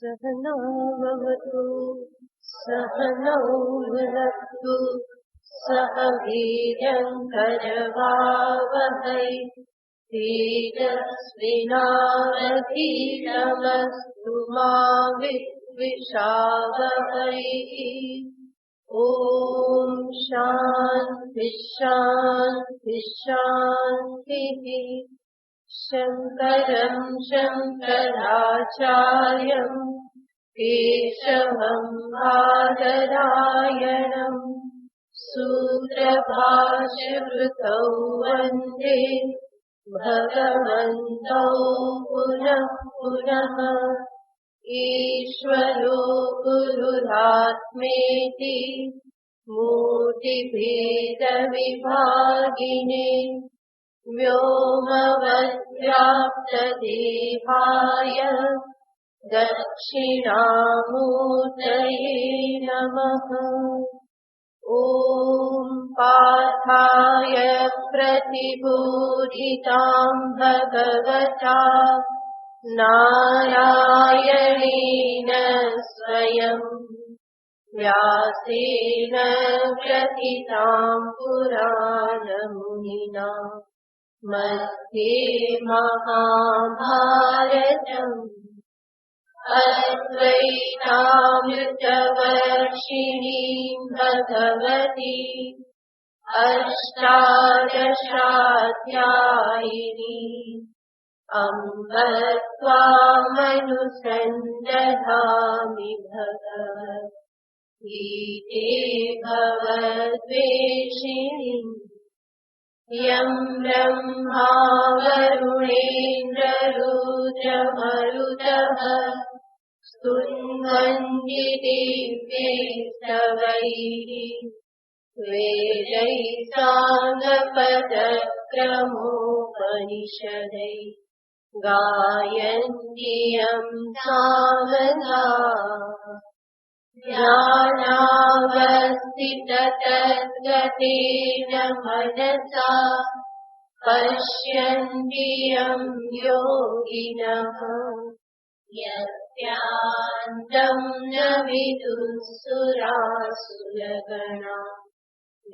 सहनौ भवतु सहनौ भुनक्तु सह वीर्यङ्करवावहै तेजस्विनावधीतमस्तु मा विद्विषावहै। ॐ शान्ति शान्ति शान्तिः। शङ्करं शङ्कराचार्यं केशवं बादरायणं सूत्रभाष्यकृतौ वन्दे भगवन्तौ पुनः पुनः। ईश्वरो गुरुरात्मेति मूर्तिभेदविभागिने व्योमवद्व्याप्तदेहाय दक्षिणामूर्तये नमः। ॐ पार्थाय प्रतिबोधितां भगवता नारायणेन स्वयं व्यासेन ग्रथितां पुराणमुनिना मध्ये महाभारतम् अद्वैतामृतवर्षिणीं भगवती अष्टादशाध्यायिनी अम्ब त्वामनुसन्दधामि भगवद्गीते भवद्वेषिणीम् यं ब्रह्मा वरुणेन्द्ररुद्रमरुतः स्तुन्वन्ति दिव्यैस्तवैः वेदैः साङ्गपदक्रमोपनिषदैः गायन्ति यं सामगाः। ध्यानावस्थिततद्गतेन मनसा पश्यन्ति यं योगिनः यस्यान्तं न विदुःसुरासुरगणा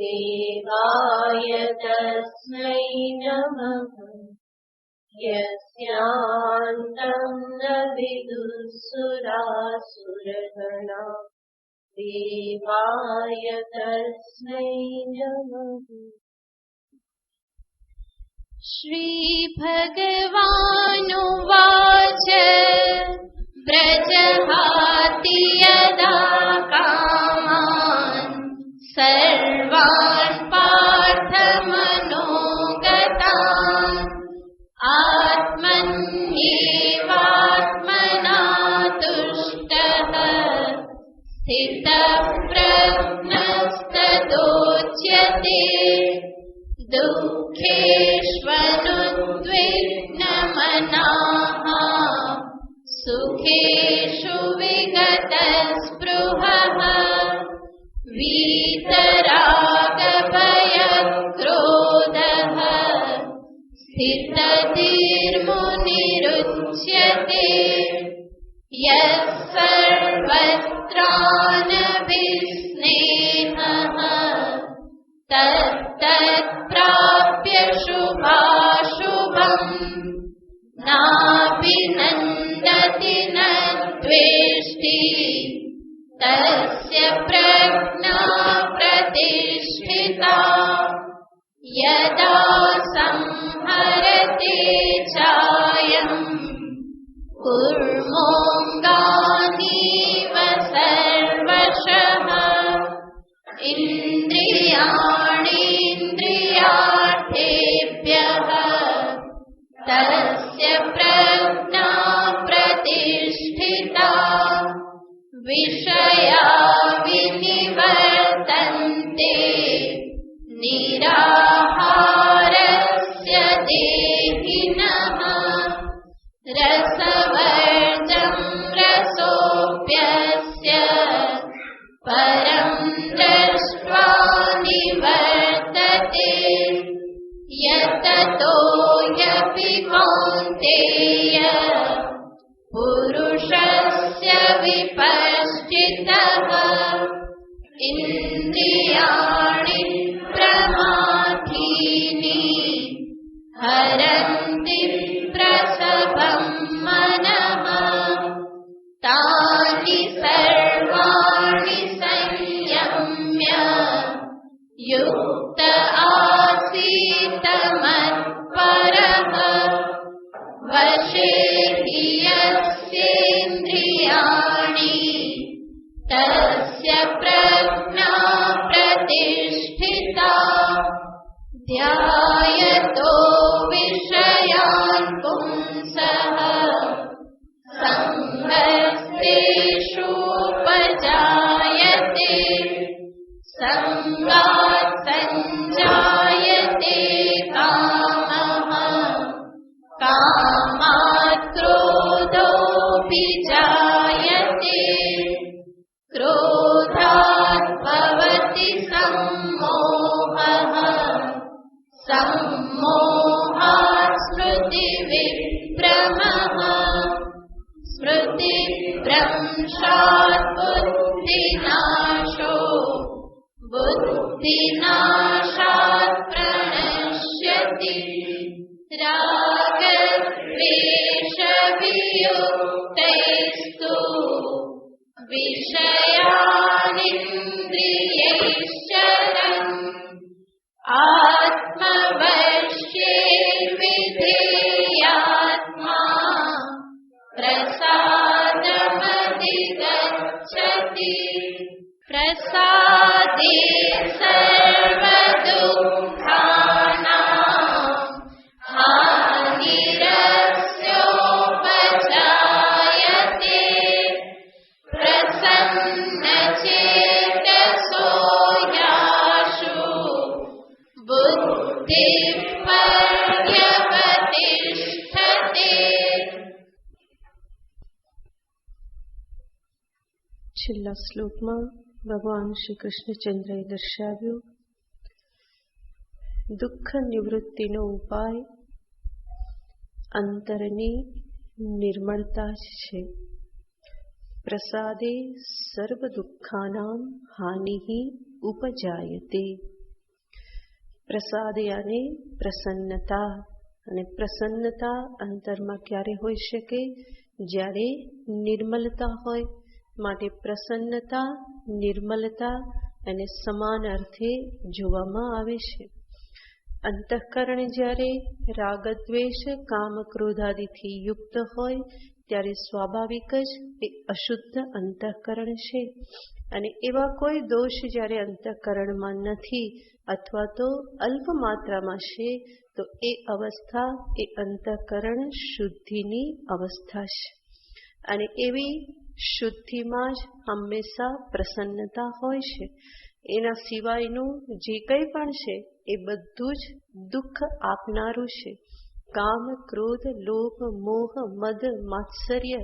देवाय तस्मै नमः। यस्यान्तं न विदुःसुरासुरगणा देवाय तस्मै नमः। श्रीभगवानुवाच व्रजहाति यदा कामान् सर्वान् पार्थमनोगतान् आत्मन्येवात्मना तुष्टः स्थितप्रज्ञस्तदोच्यते दुःखेष्वनुद्विग्नमनाः सुखेषु विगतस्पृहः वीतरागभयक्रोधः स्थितधीर्मुनिरुच्यते यः सर्वत्रानभिस्नेहः तत्तत्प्राप्य शुभाशुभम् नाभिनन्दति न द्वेष्टि तस्य प्रज्ञा प्रतिष्ठिता यदा संहरते चायम् कूर्मोऽङ्गानीव सर्वशः इन्द्रियाणीन्द्रियार्थेभ्यः तस्य प्रज्ञा प्रतिष्ठिता विषया विनिवर्तन्ते निराहारस्य देहिनः रसवर्जं रसोऽप्यस्य परं दृष्ट्वा निवर्तते यततो ह्यपि कौन्तेय पुरुषस्य ઇન્દ્રિયાણિ પ્રમાથીનિ હરન્તિ પ્રસભં મનઃ તાનિ સર્વાણિ સંયમ્ય યુક્ત આસીત મત્પરઃ વશે હિ યસ્યેન્દ્રિયાણિ તસ્ય પ્રજ્ઞા પ્રતિષ્ઠિતા ધ્યાયતો વિષયાન પુંસઃ સંગસ્તેષુપજાયતે સંગાત સંજાયતે કામઃ કામાત ક્રોધોऽભિજાયતે ક્રોધાત ભવતિ सम्मोहः सम्मोहात् स्मृतिविभ्रमः स्मृतिभ्रंशात् बुद्धिनाशो बुद्धिनाशात् प्रणश्यति रागद्वेषवियुक्तैस्तु विषयानिन्द्रियैश्चरन् आत्मवश्यैर्विधेयात्मा प्रसादमधिगच्छति प्रसादे सर्वदुःखानां हानिरस्योपजायते प्रसन्नचेतसो यासु बुद्धिपर्यवतिष्ठते। છેલ્લા શ્લોકમાં ભગવાન શ્રી કૃષ્ણચંદ્રએ દર્શાવ્યું દુઃખ નિવૃત્તિનો ઉપાય અંતરની નિર્મળતા જ છે. પ્રસાદે સર્વ દુઃખાનામ હાનિ ઉપજાયતે. પ્રસાદ યાને પ્રસન્નતા, અને પ્રસન્નતા અંતરમાં ક્યારે હોઈ શકે? જ્યારે નિર્મલતા હોય. માટે પ્રસન્નતા, નિર્મલતા અને સમાન અર્થે જોવામાં આવે છે. અંતઃકરણ જ્યારે રાગદ્વેષ કામ ક્રોધાદિથી યુક્ત હોય ત્યારે સ્વાભાવિક જ એ અશુદ્ધ અંતઃકરણ છે. અને એવા કોઈ દોષ જ્યારે અંતઃકરણમાં નથી અથવા તો અલ્પ માત્રામાં છે તો એ અવસ્થા એ અંતઃકરણ શુદ્ધિની અવસ્થા છે. અને એવી શુદ્ધિમાં જ હંમેશા પ્રસન્નતા હોય છે. એના સિવાયનું જે કંઈ પણ છે એ બધું જ દુઃખ આપનારું છે. કામ, ક્રોધ, લોભ, મોહ, મદ, માત્સર્ય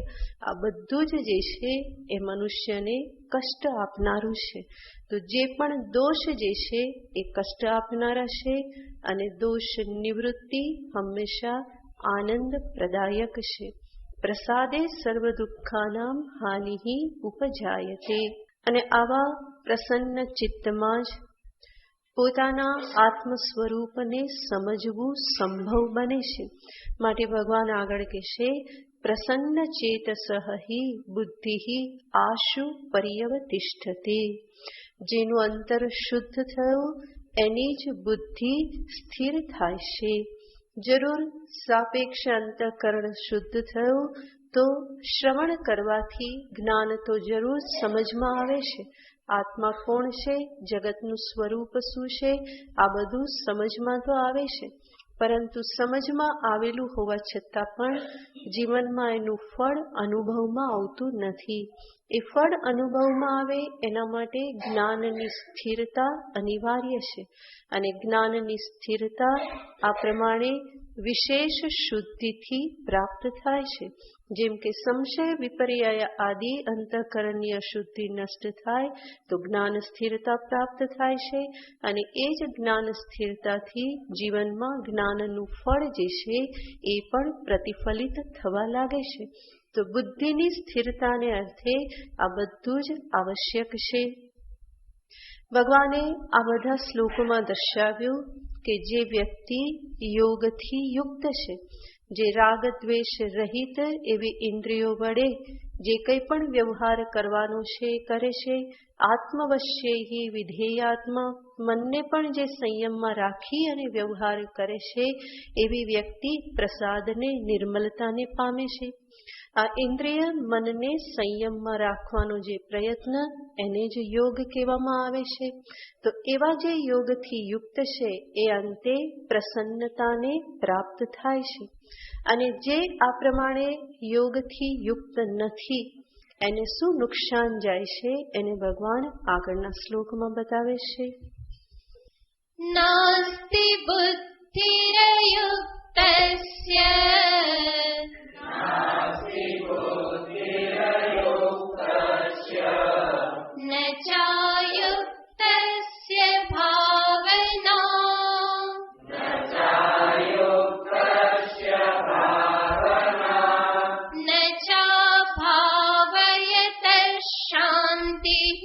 આ બધું જ જે છે એ મનુષ્યને કષ્ટ આપનારું છે. તો જે પણ દોષ જે છે એ કષ્ટ આપનારા છે. અને દોષ નિવૃત્તિ હંમેશા આનંદ પ્રદાયક છે. પ્રસાદે સર્વ દુઃખાનામ હાનિ ઉપજાયતે. અને આવા પ્રસન્ન ચિત્તમાં જ પોતાના આત્મ સ્વરૂપને સમજવું સંભવ બને છે. માટે ભગવાન આગળ કહેશે પ્રસન્ન ચેતસઃ બુદ્ધિ આશુ પર્યવતિષ્ઠતે. જેનું અંતર શુદ્ધ થયું એની જ બુદ્ધિ સ્થિર થાય છે. જરૂર સાપેક્ષ અંતઃકરણ શુદ્ધ થયું તો શ્રવણ કરવાથી જ્ઞાન તો જરૂર સમજમાં આવે છે. આત્મા કોણ છે, જગતનું સ્વરૂપ શું છે, આ બધું સમજમાં તો આવે છે. પરંતુ સમજમાં આવેલું હોવા છતાં પણ જીવનમાં એનું ફળ અનુભવમાં આવતું નથી. એ ફળ અનુભવમાં આવે એના માટે જ્ઞાનની સ્થિરતા અનિવાર્ય છે. અને જ્ઞાનની સ્થિરતા આ પ્રમાણે વિશેષ શુદ્ધિથી પ્રાપ્ત થાય છે. જેમ કે સંશય વિપર્યય આદિ અંતઃકરણની અશુદ્ધિ નષ્ટ થાય તો જ્ઞાન સ્થિરતા પ્રાપ્ત થાય છે. અને એ જ જ્ઞાન સ્થિરતાથી જીવનમાં જ્ઞાનનું ફળ જે છે એ પણ પ્રતિફલિત થવા લાગે છે. તો બુદ્ધિની સ્થિરતાને અર્થે આ બધું જ આવશ્યક છે. ભગવાને આ બધા શ્લોકોમાં દર્શાવ્યું કે જે વ્યક્તિ યોગથી યુક્ત છે, જે રાગ દ્વેષ રહિત એવી ઇન્દ્રિયો વડે જે કંઈ પણ વ્યવહાર કરવાનો છે કરે છે, આત્મવશ્યૈ વિધેયાત્મા, મનને પણ જે સંયમમાં રાખી અને વ્યવહાર કરે છે, એવી વ્યક્તિ પ્રસાદને નિર્મલતાને પામે છે. આ ઇન્દ્રિય મનને સંયમમાં રાખવાનો જે પ્રયત્ન, એને જ યોગ કહેવામાં આવે છે. તો એવા જે યોગથી યુક્ત છે એ અંતે પ્રસન્નતાને પ્રાપ્ત થાય છે. અને જે આ પ્રમાણે યોગથી યુક્ત નથી એને શું નુકસાન જાય છે એને ભગવાન આગળના શ્લોકમાં બતાવે છે. નાસ્તિ બુદ્ધિરયુક્તસ્ય ન ચાયુક્તસ્ય ભાવના ન ચાભાવયત શાંતિઃ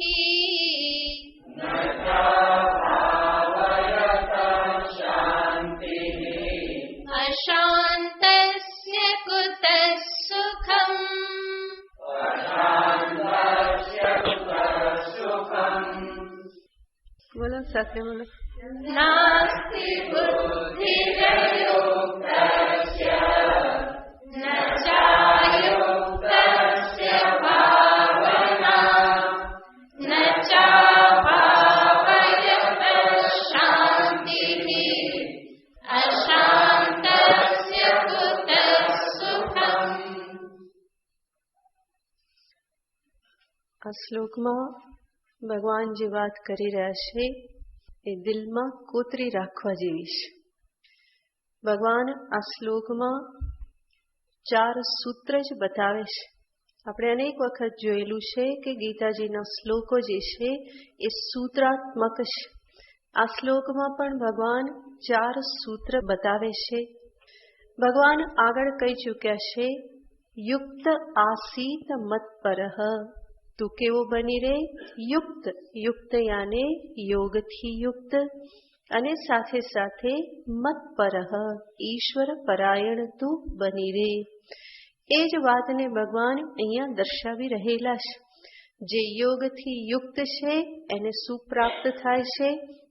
અશાંતસ્ય કુતઃ સુખમ. બોલો સાથે બોલો. નાસ્તિ બુદ્ધિરયુક્તસ્ય ન ચાયુક્તસ્ય ભાવના ન ચાભાવયત શાંતિઃ અશાંતસ્ય કુતઃ સુખમ. આ શ્લોકમાં ભગવાન જે વાત કરી રહ્યા છે એ દિલમાં કોતરી રાખવા જેવી છે. ભગવાન આ શ્લોકમાં 4 સૂત્ર જ બતાવે છે. આપણે અનેક વખત જોયેલું છે કે ગીતાજીના શ્લોકો જે છે એ સૂત્રાત્મક છે. આ શ્લોકમાં પણ ભગવાન 4 સૂત્ર બતાવે છે. ભગવાન આગળ કહી ચૂક્યા છે, યુક્ત આસીત મત્પરઃ, તું કેવો બની રહે? યુક્ત. યુક્ત યાને યોગથી યુક્ત, અને સાથે સાથે મત્પરઃ, ઈશ્વર પરાયણ તું બની રહે. એ જ વાતને ભગવાન અહીંયા દર્શાવી રહેલા છે. જે યોગથી યુક્ત છે એને શું પ્રાપ્ત થાય છે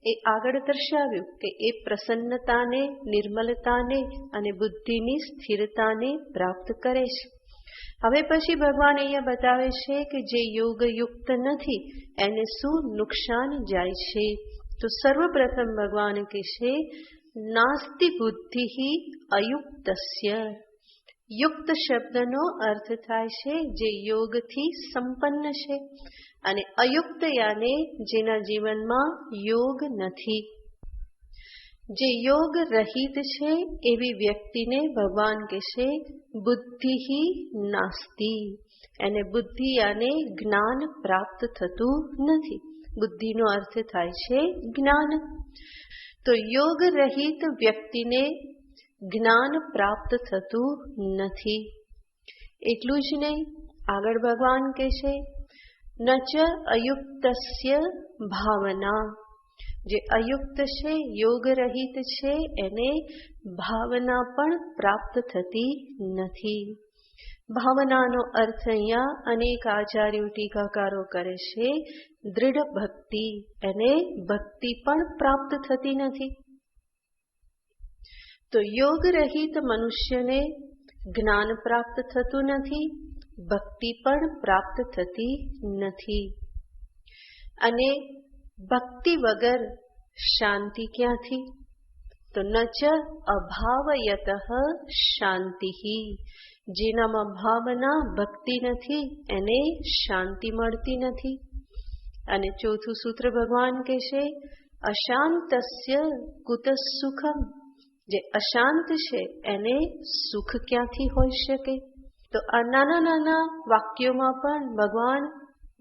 એ આગળ દર્શાવ્યું કે એ પ્રસન્નતાને, નિર્મલતાને અને બુદ્ધિની સ્થિરતાને પ્રાપ્ત કરે છે. હવે પછી ભગવાન અહીંયા બતાવે છે કે જે યોગયુક્ત નથી એને શું નુકસાન જાય છે. તો સર્વપ્રથમ ભગવાન કહે છે, નાસ્તિ બુદ્ધિ અયુક્તસ્ય. યુક્ત શબ્દનો અર્થ થાય છે જે યોગથી સંપન્ન છે, અને અયુક્ત યાને જેના જીવનમાં યોગ નથી. જે યોગ રહિત છે એવી વ્યક્તિને ભગવાન કહેશે બુદ્ધિ નાસ્તિ. એને બુદ્ધિ યાને જ્ઞાન પ્રાપ્ત થતું નથી. બુદ્ધિનો અર્થ થાય છે જ્ઞાન. તો યોગ રહિત વ્યક્તિને જ્ઞાન પ્રાપ્ત થતું નથી. એટલું જ નહીં, આગળ ભગવાન કહેશે ન ચ અયુક્તસ્ય ભાવના. જે અયુક્ત છે, યોગ રહિત છે, એને ભાવના પણ પ્રાપ્ત થતી નથી. ભાવનાનો અર્થ અહીંયા અનેક આચાર્યો ટીકાકારો કરે છે દૃઢ ભક્તિ. એને ભક્તિ પણ પ્રાપ્ત થતી નથી. તો યોગ રહિત મનુષ્યને જ્ઞાન પ્રાપ્ત થતું નથી, ભક્તિ પણ પ્રાપ્ત થતી નથી. અને ભક્તિ વગર શાંતિ ક્યાંથી? તો ન ચ અભાવયત શાંતિ. જેનામાં ભાવના ભક્તિ નથી એને શાંતિ મળતી નથી. અને ચોથું સૂત્ર ભગવાન કહેશે અશાંતસ્ય કુત સુખમ. જે અશાંત છે એને સુખ ક્યાંથી હોઈ શકે? તો આ નાના નાના વાક્યોમાં પણ ભગવાન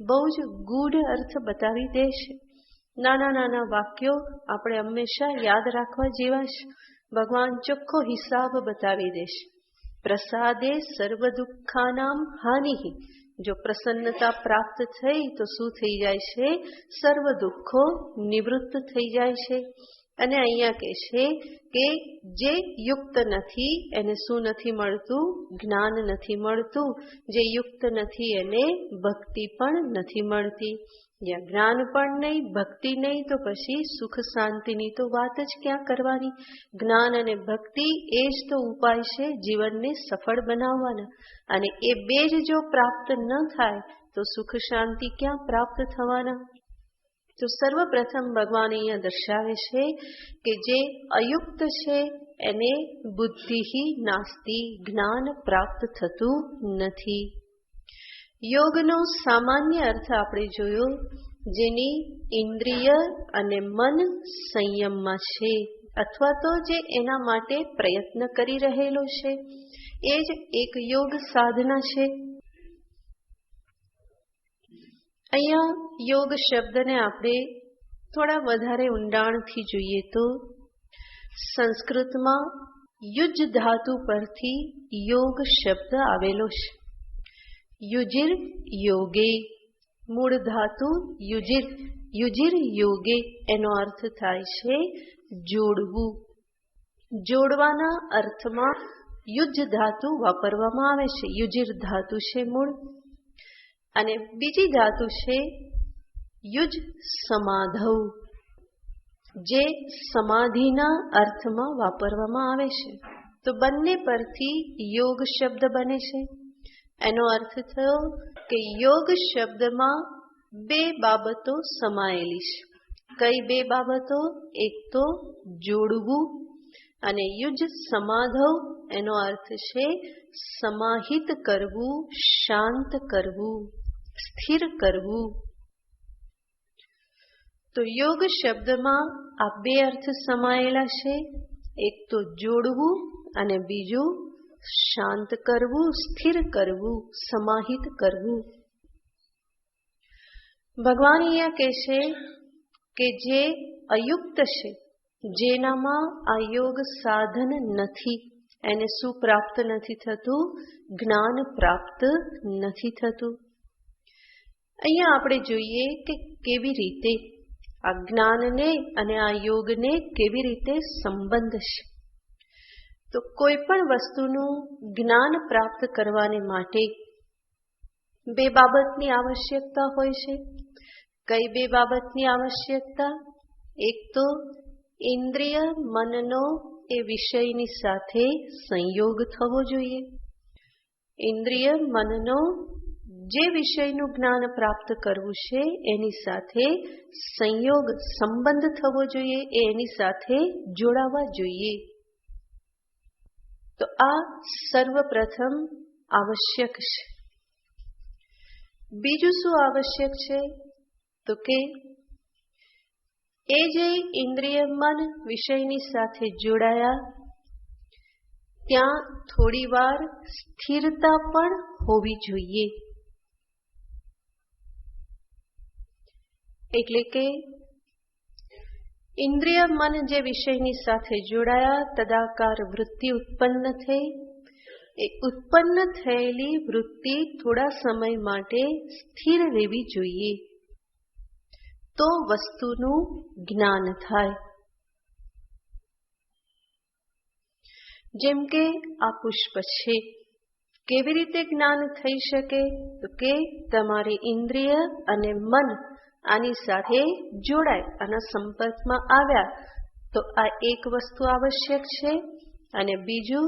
બહુ જ ગૂઢ અર્થ બતાવી દે છે. નાના નાના વાક્યો આપણે હંમેશા યાદ રાખવા જેવા છે. ભગવાન ચોખ્ખો હિસાબ બતાવી દેશે. પ્રસાદે સર્વ દુઃખાનામ હાનિ. જો પ્રસન્નતા પ્રાપ્ત થઈ તો શું થઈ જાય છે? સર્વ દુઃખો નિવૃત્ત થઈ જાય છે. અને અહીંયા કહે છે કે જે યુક્ત નથી એને શું નથી મળતું? જ્ઞાન નથી મળતું. જે યુક્ત નથી એને ભક્તિ પણ નથી મળતી. જ્યાં જ્ઞાન પણ નહીં, ભક્તિ નહીં, તો પછી સુખ શાંતિની તો વાત જ ક્યાં કરવાની? જ્ઞાન અને ભક્તિ એ જ તો ઉપાય છે જીવનને સફળ બનાવવાના. અને એ બે જ જો પ્રાપ્ત ન થાય તો સુખ શાંતિ ક્યાં પ્રાપ્ત થવાના? તો સર્વપ્રથમ ભગવાન અહીંયા દર્શાવે છે કે જે અયુક્ત છે એને બુદ્ધિ નાસ્તિ, જ્ઞાન પ્રાપ્ત થતું નથી. યોગનો સામાન્ય અર્થ આપણે જોયો, જેની ઇન્દ્રિય અને મન સંયમમાં છે, અથવા તો જે એના માટે પ્રયત્ન કરી રહેલો છે, એ જ એક યોગ સાધના છે. અહીંયા યોગ શબ્દને આપણે થોડા વધારે ઊંડાણથી જોઈએ તો સંસ્કૃતમાં યુજ ધાતુ પરથી યોગ શબ્દ આવેલો છે. યુજિર યોગે, મૂળ ધાતુ યુજિર, યુજિર યોગે એનો અર્થ થાય છે જોડવું. જોડવાના અર્થમાં યુજ ધાતુ વાપરવામાં આવે છે. યુજિર ધાતુ છે મૂળ, અને બીજી ધાતુ છે યુજ સમાધૌ, જે સમાધિના અર્થમાં વાપરવામાં આવે છે. તો બંને પરથી યોગ શબ્દ બને છે. એનો અર્થ થયો કે યોગ શબ્દમાં બે બાબતો સમાયેલી છે. કઈ બે બાબતો? એક તો જોડવું, અને યુજ સમાધૌ એનો અર્થ છે સમાહિત કરવું, શાંત કરવું, સ્થિર કરવું. તો યોગ શબ્દમાં આ બે અર્થ સમાયેલા છે. એક તો જોડવું અને બીજું શાંત કરવું, સ્થિર કરવું, સમાહિત કરવું. ભગવાન અહીંયા કહે છે કે જે અયુક્ત છે, જેનામાં આ યોગ સાધન નથી, એને શું પ્રાપ્ત નથી થતું? જ્ઞાન પ્રાપ્ત નથી થતું. અહીંયા આપણે જોઈએ કે કેવી રીતે આ જ્ઞાનને અને આ યોગને કેવી રીતે સંબંધ છે. તો કોઈ પણ વસ્તુનું જ્ઞાન પ્રાપ્ત કરવાને માટે બે બાબતની આવશ્યકતા હોય છે. કઈ બે બાબતની આવશ્યકતા? એક તો ઇન્દ્રિય મનનો એ વિષયની સાથે સંયોગ થવો જોઈએ. ઇન્દ્રિય મનનો જે વિષયનું જ્ઞાન પ્રાપ્ત કરવું છે એની સાથે સંયોગ, સંબંધ થવો જોઈએ, એની સાથે જોડાવા જોઈએ. તો આ સર્વપ્રથમ આવશ્યક છે. બીજું શું આવશ્યક છે? તો કે એ જે ઇન્દ્રિય મન વિષયની સાથે જોડાયા ત્યાં થોડી વાર સ્થિરતા પણ હોવી જોઈએ. એટલે કે ઇન્દ્રિય મન જે વિષયની સાથે જોડાયા, તદાકાર વૃત્તિ ઉત્પન્ન થઈ. એ ઉત્પન્ન થયેલી વૃત્તિ થોડા સમય માટે સ્થિર રહેવી જોઈએ, તો વસ્તુનું જ્ઞાન થાય. જેમ કે આ પુષ્પ છે, કેવી રીતે જ્ઞાન થઈ શકે? તો કે તમારી ઇન્દ્રિય અને મન આની સાથે જોડાય, આના સંપર્કમાં આવ્યા, તો આ એક વસ્તુ આવશ્યક છે. અને બીજું,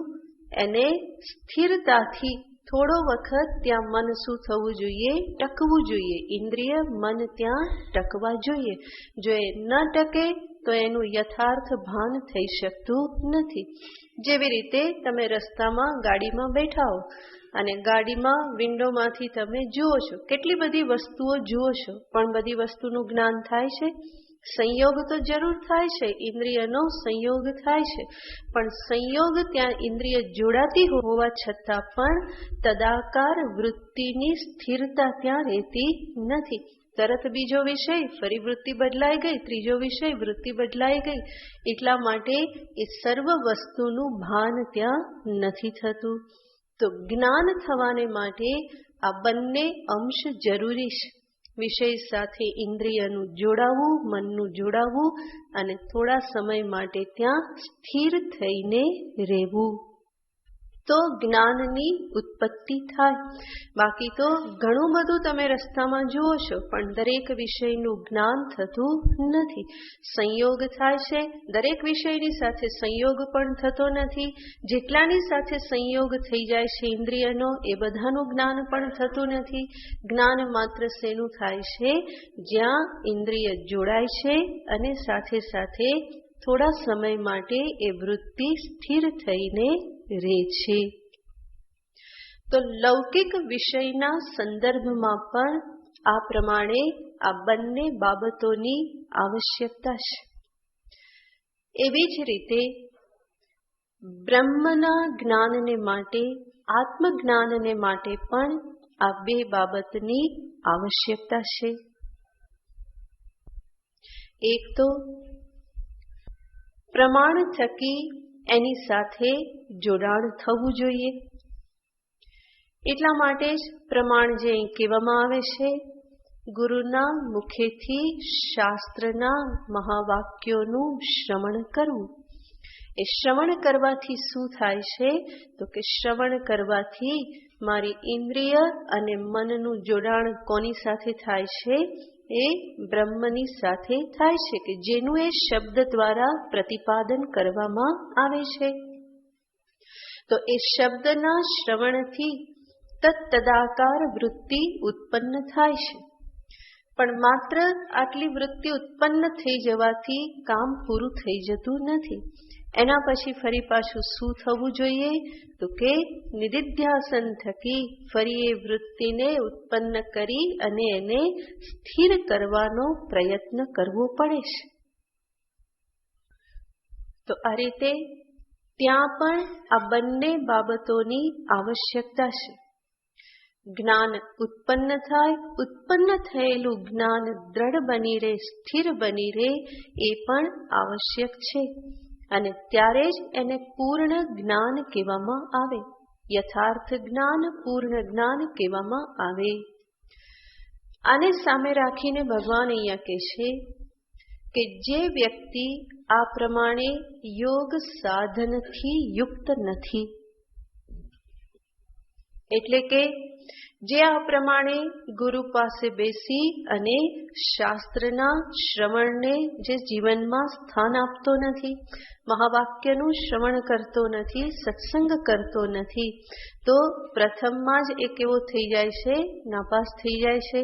એને સ્થિરતાથી થોડો વખત ત્યાં મન શું થવું જોઈએ? ટકવું જોઈએ. ઇન્દ્રિય મન ત્યાં ટકવા જોઈએ. જો એ ન ટકે તો એનું યથાર્થ ભાન થઈ શકતું નથી. જેવી રીતે તમે રસ્તામાં ગાડીમાં બેઠા હો અને ગાડીમાં વિન્ડોમાંથી તમે જુઓ છો, કેટલી બધી વસ્તુઓ જુઓ છો, પણ બધી વસ્તુનું જ્ઞાન થાય છે? સંયોગ તો જરૂર થાય છે, ઇન્દ્રિયનો સંયોગ થાય છે, પણ સંયોગ ત્યાં ઇન્દ્રિય જોડાતી હોવા છતાં પણ તદાકાર વૃત્તિની સ્થિરતા ત્યાં રહેતી નથી. તરત બીજો વિષય, ફરી વૃત્તિ બદલાઈ ગઈ, ત્રીજો વિષય, વૃત્તિ બદલાઈ ગઈ. એટલા માટે એ સર્વ વસ્તુનું ભાન ત્યાં નથી થતું. તો જ્ઞાન થવાને માટે આ બંને અંશ જરૂરી છે. વિષય સાથે ઇન્દ્રિયનું જોડાવું, મનનું જોડાવું અને થોડા સમય માટે ત્યાં સ્થિર થઈને રહેવું, તો જ્ઞાનની ઉત્પત્તિ થાય. બાકી તો ઘણું બધું તમે રસ્તામાં જુઓ છો, પણ દરેક વિષયનું જ્ઞાન થતું નથી. સંયોગ થાય છે, દરેક વિષયની સાથે સંયોગ પણ થતો નથી. જેટલાની સાથે સંયોગ થઈ જાય છે ઇન્દ્રિયનો, એ બધાનું જ્ઞાન પણ થતું નથી. જ્ઞાન માત્ર શેનું થાય છે? જ્યાં ઇન્દ્રિય જોડાય છે અને સાથે સાથે થોડા સમય માટે એ વૃત્તિ સ્થિર થઈને રહે છે. તો લૌકિક વિષયના સંદર્ભમાં પણ આ પ્રમાણે આ બંને બાબતોની આવશ્યકતા છે. એવી જ રીતે બ્રહ્મના જ્ઞાનને માટે, આત્મજ્ઞાનને માટે પણ આ બે બાબતની આવશ્યકતા છે. એક તો પ્રમાણ થકી એની સાથે જોડાણ થવું જોઈએ. એટલા માટે જ પ્રમાણ જે અહીં કહેવામાં આવે છે, ગુરુના મુખેથી શાસ્ત્રના મહાવાક્યોનું શ્રવણ કરવું. એ શ્રવણ કરવાથી શું થાય છે? તો કે શ્રવણ કરવાથી મારી ઇન્દ્રિય અને મનનું જોડાણ કોની સાથે થાય છે? એ બ્રહ્મની સાથે થાય છે, કે જેનું એ શબ્દ દ્વારા પ્રતિપાદન કરવામાં આવે છે. તો એ શબ્દના શ્રવણથી તત્તદાકાર વૃત્તિ ઉત્પન્ન થાય છે. પણ માત્ર આટલી વૃત્તિ ઉત્પન્ન થઈ જવાથી કામ પૂરું થઈ જતું નથી. એના પછી ફરી પાછું શું થવું જોઈએ? તો કે નિધિધ્યાસન થકી ફરી એ વૃત્તિને ઉત્પન્ન કરી અને એને સ્થિર કરવાનો પ્રયત્ન કરવો પડે છે. તો આ રીતે ત્યાં પણ આ બંને બાબતોની આવશ્યકતા છે. જ્ઞાન ઉત્પન્ન થાય, ઉત્પન્ન થયેલું જ્ઞાન દ્રઢ બની રહે, સ્થિર બની રહે, એ પણ આવશ્યક છે. અને ત્યારે જ એને પૂર્ણ જ્ઞાન કહેવામાં આવે, યથાર્થ જ્ઞાન, પૂર્ણ જ્ઞાન કહેવામાં આવે. આને સામે રાખીને ભગવાન અહીંયા કહે છે કે જે વ્યક્તિ આ પ્રમાણે યોગ સાધનથી યુક્ત નથી, એટલે કે જે આ પ્રમાણે ગુરુ પાસે બેસી અને શાસ્ત્રના શ્રવણને જે જીવનમાં સ્થાન આપતો નથી, મહાવાક્યનું શ્રવણ કરતો નથી, સત્સંગ કરતો નથી, તો પ્રથમમાં જ એ કેવો થઈ જાય છે? નાપાસ થઈ જાય છે.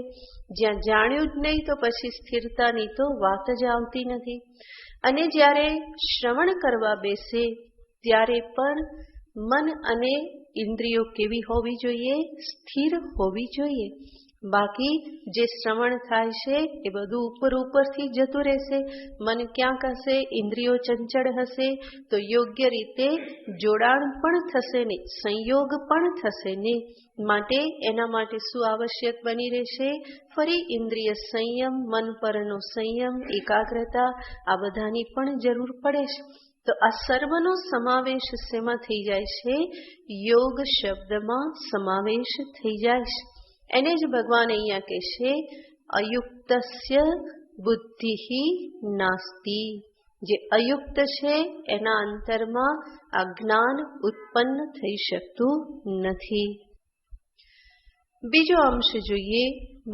જ્યાં જાણ્યું જ નહીં તો પછી સ્થિરતાની તો વાત જ આવતી નથી. અને જ્યારે શ્રવણ કરવા બેસે ત્યારે પણ મન અને ઇન્દ્રિયો કેવી હોવી જોઈએ? સ્થિર હોવી જોઈએ. બાકી જે શ્રવણ થાય છે એ બધું ઉપરથી જતું રહેશે. મન ક્યાંક હશે, ઇન્દ્રિયો ચંચળ હશે, તો યોગ્ય રીતે જોડાણ પણ થશે ને, સંયોગ પણ થશે ને. માટે એના માટે શું આવશ્યક બની રહેશે? ફરી ઇન્દ્રિય સંયમ, મન પરનો સંયમ, એકાગ્રતા, આ બધાની પણ જરૂર પડે છે. તો આ સર્વનો સમાવેશ શેમાં થઈ જાય છે? યોગ શબ્દમાં સમાવેશ થઈ જાય છે. એને જ ભગવાન અહીંયા કહે છે, અયુક્તસ્ય બુદ્ધિ નાસ્તિ. જે અયુક્ત છે એના અંતરમાં આ જ્ઞાન ઉત્પન્ન થઈ શકતું નથી. બીજો અંશ જોઈએ.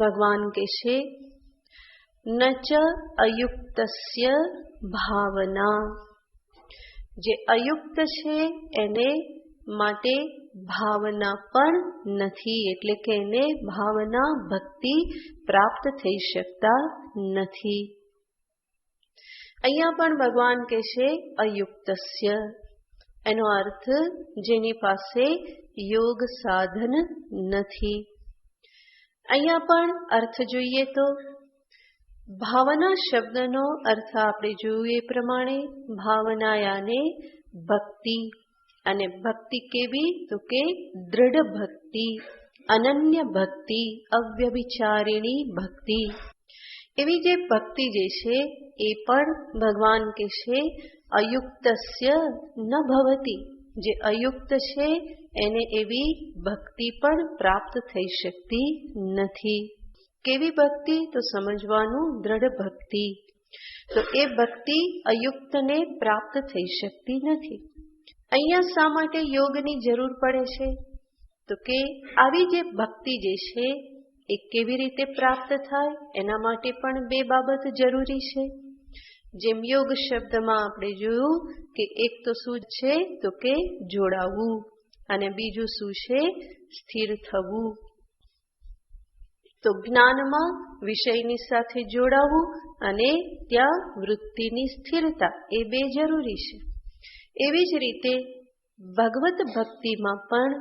ભગવાન કહે છે, નચ અયુક્તસ્ય ભાવના. જે અયુક્ત છે એને માટે ભાવના પણ નથી, એટલે કે એને ભાવના ભક્તિ પ્રાપ્ત થઈ શકતા નથી. અહીંયા પણ ભગવાન કહે છે અયુક્તસ્ય, એનો અર્થ જેની પાસે યોગ સાધન નથી. અહીંયા પણ અર્થ જોઈએ તો ભાવના શબ્દનો અર્થ આપણે જોયું એ પ્રમાણે ભાવના યાને ભક્તિ. અને ભક્તિ કેવી? તો કે દૃઢ ભક્તિ, અનન્ય ભક્તિ, અવ્યભિચારિણી ભક્તિ. એવી જે ભક્તિ જે છે એ પણ ભગવાન કહે છે અયુક્તસ્ય ન ભવતી. જે અયુક્ત છે એને એવી ભક્તિ પણ પ્રાપ્ત થઈ શકતી નથી. કેવી ભક્તિ? તો સમજવાનું, દ્રઢ ભક્તિ. તો એ ભક્તિ અયુક્તને પ્રાપ્ત થઈ શકતી નથી. અહીંયા શા માટે યોગની જરૂર પડે છે? તો કે આવી જે ભક્તિ જે છે એ કેવી રીતે પ્રાપ્ત થાય એના માટે પણ બે બાબત જરૂરી છે. જેમ યોગ શબ્દમાં આપણે જોયું કે એક તો શું છે તો કે જોડાવું, અને બીજું શું છે? સ્થિર થવું. તો જ્ઞાનમાં વિષયની સાથે જોડાવું અને ત્યાં વૃત્તિની સ્થિરતા, એ બે જરૂરી છે. એવી જ રીતે ભગવત ભક્તિમાં પણ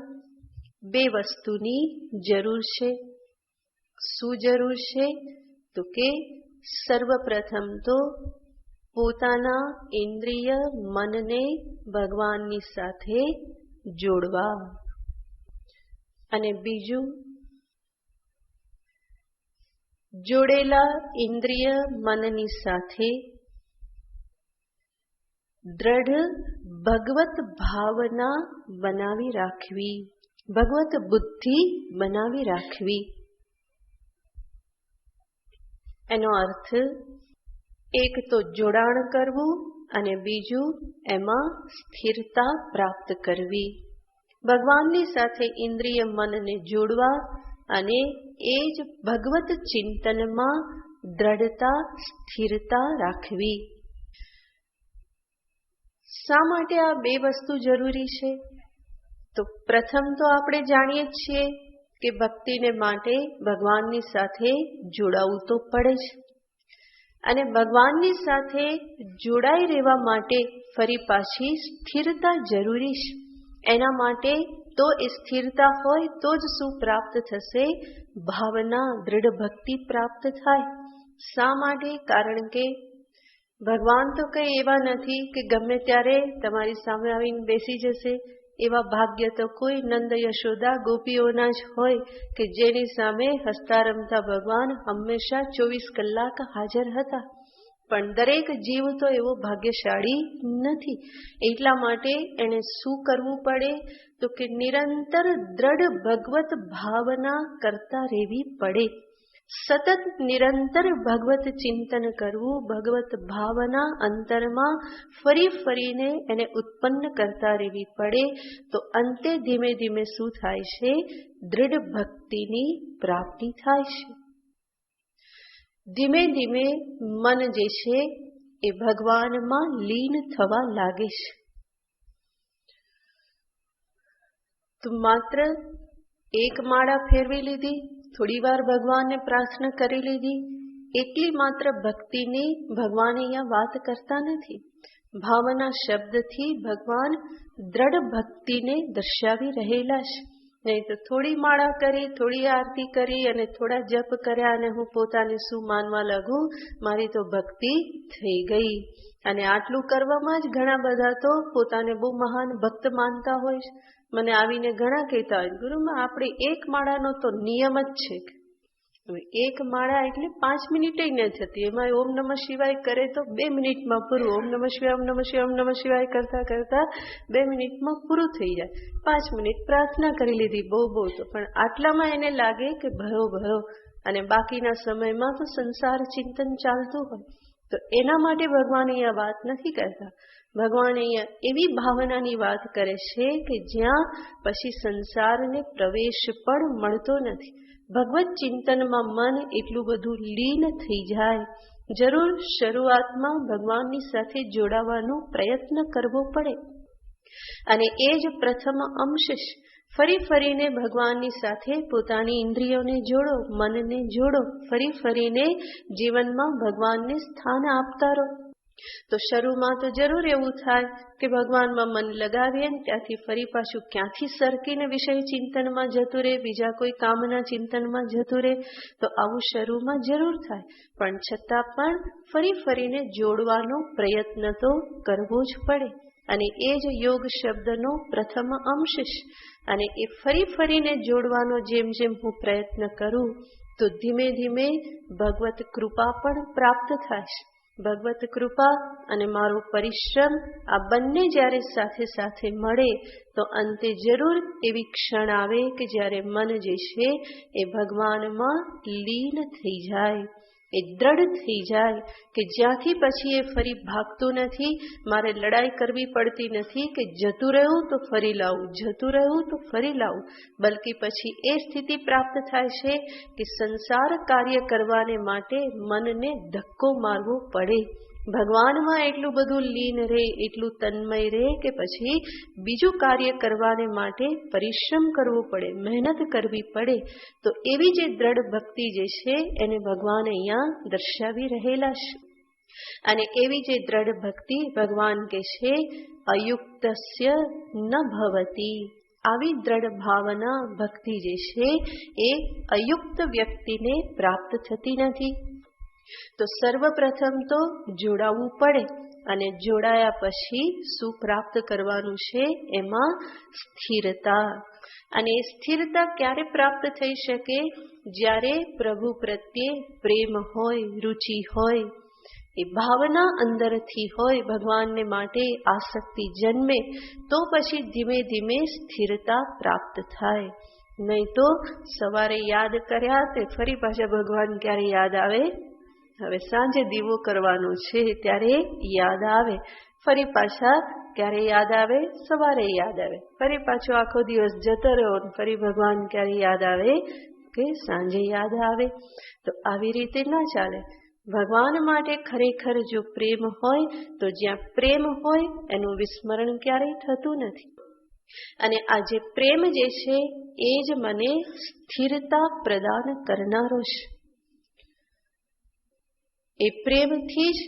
બે વસ્તુની જરૂર છે. શું જરૂર છે? તો કે સર્વપ્રથમ તો પોતાના ઇન્દ્રિય મનને ભગવાનની સાથે જોડવા, અને બીજું જોડેલા ઇન્દ્રિય મનની સાથે દ્રઢ ભગવત ભાવના બનાવી રાખવી, ભગવત બુદ્ધિ બનાવી રાખવી. એનો અર્થ એક તો જોડાણ કરવું અને બીજું એમાં સ્થિરતા પ્રાપ્ત કરવી. ભગવાનની સાથે ઇન્દ્રિય મનને જોડવા અને એ જ ભગવત ચિંતનમાં દ્રઢતા સ્થિરતા રાખવી. શા માટે આ બે વસ્તુ જરૂરી છે? તો પ્રથમ તો આપણે જાણીએ છીએ કે ભક્તિને માટે ભગવાનની સાથે જોડાવું તો પડે જ, અને ભગવાનની સાથે જોડાઈ રહેવા માટે ફરી પાછી સ્થિરતા જરૂરી છે. એના માટે તો એ સ્થિરતા હોય તો જ શું પ્રાપ્ત થશે? ભાવના, દ્રઢ ભક્તિ પ્રાપ્ત થાય. શા માટે? કારણ કે ભગવાન તો કઈ એવા નથી કે ગમે ત્યારે તમારી સામે આવીને બેસી જશે. એવા ભાગ્ય તો કોઈ નંદ યશોદા ગોપીઓના જ હોય કે જેની સામે હસતા રમતા ભગવાન હંમેશા 24 કલાક હાજર હતા. પણ દરેક જીવ તો એવો ભાગ્યશાળી નથી. એટલા માટે એને શું કરવું પડે? તો કે નિરંતર દ્રઢ ભગવત ભાવના કરતા રહેવી પડે. સતત નિરંતર ભગવત ચિંતન કરવું, ભગવત ભાવના અંતરમાં ફરી ફરીને એને ઉત્પન્ન કરતા રહેવી પડે. તો અંતે ધીમે ધીમે શું થાય છે? દ્રઢ ભક્તિની પ્રાપ્તિ થાય છે. ધીમે ધીમે મન જે છે એ ભગવાનમાં લીન થવા લાગે છે. તો માત્ર એક માળા ફેરવી લીધી, થોડી વાર ભગવાનને પ્રાર્થના કરી લીધી, એટલી માત્ર ભક્તિની ભગવાન અહીંયા વાત કરતા નથી. ભાવના શબ્દથી ભગવાન દ્રઢ ભક્તિને દર્શાવી રહેલા છે. નહીં તો થોડી માળા કરી, થોડી આરતી કરી અને થોડા જપ કર્યા અને હું પોતાને શું માનવા લાગુ? મારી તો ભક્તિ થઈ ગઈ. અને આટલું કરવામાં જ ઘણા બધા તો પોતાને બહુ મહાન ભક્ત માનતા હોય છે. મને આવીને ઘણા કહેતા હોય, ગુરુમાં આપણે એક માળાનો તો નિયમ જ છે. હવે એક માળા એટલે 5 મિનિટે ન થતી, એમાં ઓમ નમઃ શિવાય કરે તો 2 મિનિટમાં પૂરું. ઓમ નમઃ શિવાય, ઓમ નમઃ શિવાય, ઓમ નમઃ શિવાય કરતા કરતા 2 મિનિટમાં પૂરું થઈ જાય. 5 મિનિટ પ્રાર્થના કરી લીધી, બહુ તો, પણ આટલામાં એને લાગે કે ભયો ભયો, અને બાકીના સમયમાં તો સંસાર ચિંતન ચાલતું હોય. તો એના માટે ભગવાન અહીંયા વાત નથી કરતા. ભગવાન અહીંયા એવી ભાવનાની વાત કરે છે કે જ્યાં પછી સંસારને પ્રવેશ પણ મળતો નથી. ભગવત ચિંતનમાં મન એટલું બધું લીન થઈ જાય. જરૂર શરૂઆતમાં ભગવાનની સાથે જોડાવાનો પ્રયત્ન કરવો પડે, અને એ જ પ્રથમ અંશ છે. ફરી ફરીને ભગવાનની સાથે પોતાની ઇન્દ્રિયોને જોડો, મનને જોડો, ફરી ફરીને જીવનમાં ભગવાનને સ્થાન આપતા રહો. તો શરૂમાં તો જરૂર એવું થાય કે ભગવાનમાં મન લગાવીએ ને ત્યાંથી ફરી પાછું ક્યાંથી સરકીને વિષય ચિંતનમાં જતું રહે, બીજા કોઈ કામના ચિંતનમાં જતું રહે. તો આવું શરૂમાં જરૂર થાય, પણ છતાં પણ ફરી ફરીને જોડવાનો પ્રયત્ન તો કરવો જ પડે. અને એ જ યોગ શબ્દનો પ્રથમ અંશ છે. અને એ ફરી ફરીને જોડવાનો જેમ જેમ હું પ્રયત્ન કરું તો ધીમે ધીમે ભગવત કૃપા પણ પ્રાપ્ત થાય છે. ભગવત કૃપા અને મારો પરિશ્રમ આ બંને જ્યારે સાથે સાથે મળે તો અંતે જરૂર એવી ક્ષણ આવે કે જ્યારે મન જે છે એ ભગવાનમાં લીન થઈ જાય, એ દ્રઢ થઈ જાય કે જ્યાંથી પછી એ ફરી ભાગતું નથી. મારે લડાઈ કરવી પડતી નથી કે જતું રહ્યું તો ફરી લાવું, જતું રહ્યું તો ફરી લાવું, બલકે પછી એ સ્થિતિ પ્રાપ્ત થાય છે કે સંસાર કાર્ય કરવાને માટે મનને ધક્કો મારવો પડે. ભગવાનમાં એટલું બધું લીન રહે, એટલું તન્મય રહે કે પછી બીજું કાર્ય કરવાને માટે પરિશ્રમ કરવો પડે, મહેનત કરવી પડે. તો એવી જે દ્રઢ ભક્તિ જે છે એને ભગવાન અહીંયા દર્શાવી રહેલા છે. અને એવી જે દ્રઢ ભક્તિ ભગવાન કે છે અયુક્તસ્ય ન ભવતી. આવી દ્રઢ ભાવના ભક્તિ જે છે એ અયુક્ત વ્યક્તિને પ્રાપ્ત થતી નથી. તો સર્વપ્રથમ તો જોડાવવું પડે અને જોડાયા પછી શું પ્રાપ્ત કરવાનું છે? એમાં સ્થિરતા. અને એ સ્થિરતા ક્યારે પ્રાપ્ત થઈ શકે? જ્યારે પ્રભુ પ્રત્યે પ્રેમ હોય, રુચિ હોય, એ ભાવના અંદરથી હોય, ભગવાનને માટે આસક્તિ જન્મે, તો પછી ધીમે ધીમે સ્થિરતા પ્રાપ્ત થાય. નહીં તો સવારે યાદ કર્યા તે ફરી પાછા ભગવાન ક્યારે યાદ આવે? હવે સાંજે દીવો કરવાનો છે ત્યારે યાદ આવે, ફરી પાછા ક્યારે યાદ આવે? સવારે યાદ આવે, ફરી પાછો આખો દિવસ જતો રહ્યો, ફરી ભગવાન ક્યારે યાદ આવે? કે સાંજે યાદ આવે. તો આવી રીતે ના ચાલે. ભગવાન માટે ખરેખર જો પ્રેમ હોય તો જ્યાં પ્રેમ હોય એનું વિસ્મરણ ક્યારેય થતું નથી. અને આ જે પ્રેમ જે છે એ જ મને સ્થિરતા પ્રદાન કરનારો છે. એ પ્રેમથી જ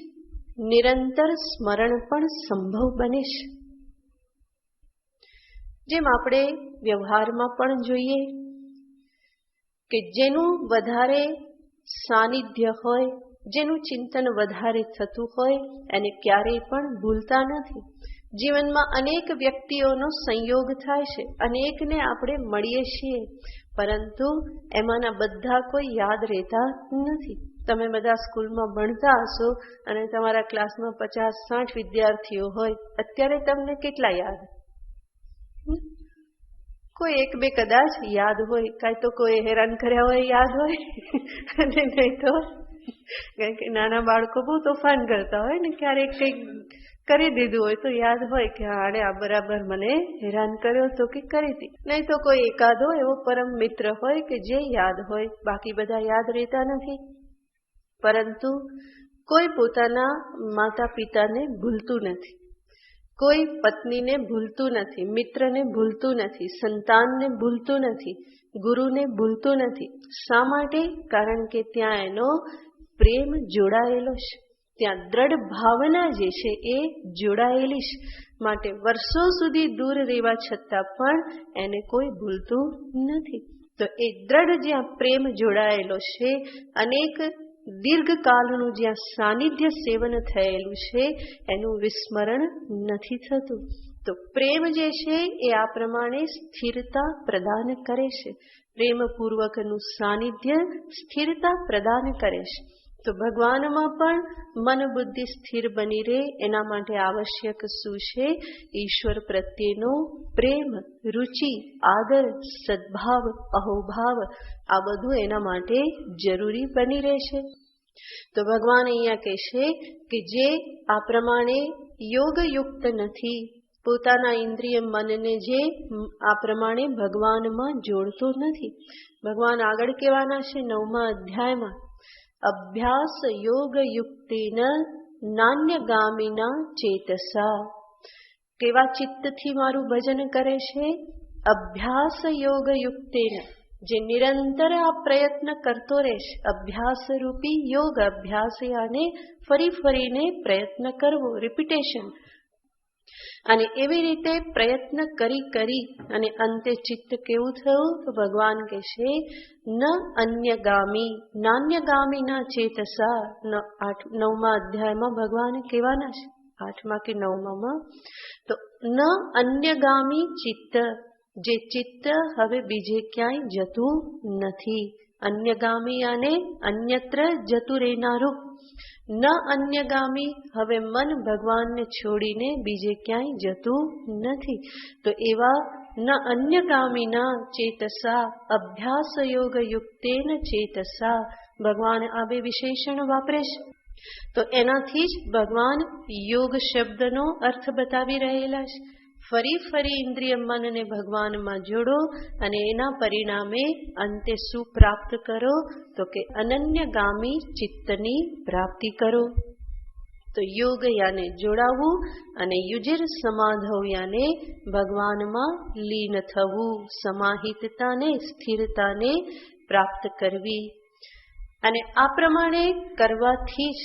નિરંતર સ્મરણ પણ સંભવ બને છે. જેમ આપણે વ્યવહારમાં પણ જોઈએ કે જેનું વધારે સાનિધ્ય હોય, જેનું ચિંતન વધારે થતું હોય એને ક્યારેય પણ ભૂલતા નથી. જીવનમાં અનેક વ્યક્તિઓનો સંયોગ થાય છે, અનેકને આપણે મળીએ છીએ, પરંતુ એમાંના બધા કોઈ યાદ રહેતા નથી. તમે બધા સ્કૂલમાં ભણતા હશો અને તમારા ક્લાસમાં 50-60 વિદ્યાર્થીઓ હોય, અત્યારે તમને કેટલા યાદ? કોઈ એક બે કદાચ યાદ હોય, કાંઈ તો કોઈ હેરાન કર્યા હોય યાદ હોય, અને નહીં તો કારણ કે નાના બાળકો બહુ તોફાન કરતા હોય ને, ક્યારેક કંઈક કરી દીધું હોય તો યાદ હોય કે આને આ બરાબર મને હેરાન કર્યો તો કે કરી હતી. નહીં તો કોઈ એકાદો એવો પરમ મિત્ર હોય કે જે યાદ હોય, બાકી બધા યાદ રહેતા નથી. પરંતુ કોઈ પોતાના માતા પિતાને ભૂલતું નથી, કોઈ પત્નીને ભૂલતું નથી, મિત્રને ભૂલતું નથી, સંતાનને ભૂલતું નથી, ગુરુને ભૂલતું નથી. શા માટે? કારણ કે ત્યાં એનો પ્રેમ જોડાયેલો છે, ત્યાં દ્રઢ ભાવના જે છે એ જોડાયેલી છે. માટે વર્ષો સુધી દૂર રહેવા છતાં પણ એને કોઈ ભૂલતું નથી. તો એ દ્રઢ જ્યાં પ્રેમ જોડાયેલો છે, અનેક દીર્ઘકાળનું જ્યાં સાનિધ્ય સેવન થયેલું છે, એનું વિસ્મરણ નથી થતું. તો પ્રેમ જે છે એ આ પ્રમાણે સ્થિરતા પ્રદાન કરે છે. પ્રેમપૂર્વકનું સાનિધ્ય સ્થિરતા પ્રદાન કરે છે. તો ભગવાનમાં પણ મન બુદ્ધિ સ્થિર બની રહે એના માટે આવશ્યક શું છે? ઈશ્વર પ્રત્યેનો પ્રેમ, રુચિ, આદર, સદભાવ, અહોભાવ, આ બધું એના માટે જરૂરી બની રહેશે. તો ભગવાન અહીંયા કહેશે કે જે આ પ્રમાણે યોગયુક્ત નથી, પોતાના ઇન્દ્રિય મનને જે આ પ્રમાણે ભગવાનમાં જોડતો નથી. ભગવાન આગળ કહેવાના છે 9મા અધ્યાયમાં, અભ્યાસ યોગ યુક્તેન નાન્યગામિના ચેતસા. કેવા ચિત્તથી મારું ભજન કરે છે? અભ્યાસ યોગ યુક્તેન, જે નિરંતર આ પ્રયત્ન કરતો રહેશે. અભ્યાસ રૂપી યોગ, અભ્યાસ આને ફરી ફરીને પ્રયત્ન કરવો, રિપીટેશન. અને એવી રીતે પ્રયત્ન કરી કરી અને અંતે ચિત્ત કેવું થયું? તો ભગવાન કહે છે ન અન્યગામી, નાન્યગામી ના ચેતસા. 9મા અધ્યાયમાં ભગવાન કહેવાના છે, 8મા કે 9માં. તો ન અન્યગામી ચિત્ત, જે ચિત્ત હવે બીજે ક્યાંય જતું નથી. અન્યગામી અને અન્યત્ર જતું રહેનારું. ન અન્યગામી, હવે મન ભગવાનને છોડીને બીજે ક્યાંય જતું નથી. તો એવા ન અન્યગામીના ચેતસા અભ્યાસ યોગ યુક્તેન ચેતસા, ભગવાન આ બે વિશેષણ વાપરે છે. તો એનાથી જ ભગવાન યોગ શબ્દનો અર્થ બતાવી રહેલા છે. ફરી ફરી ઇન્દ્રિય મનને ભગવાનમાં જોડો અને એના પરિણામે અંતે શું પ્રાપ્ત કરો? તો કે અનન્યગામી ચિત્તની પ્રાપ્તિ કરો. તો યોગ યાને જોડાવવું અને યુજિર સમાધવ યાને ભગવાનમાં લીન થવું, સમાહિતતાને સ્થિરતાને પ્રાપ્ત કરવી. અને આ પ્રમાણે કરવાથી જ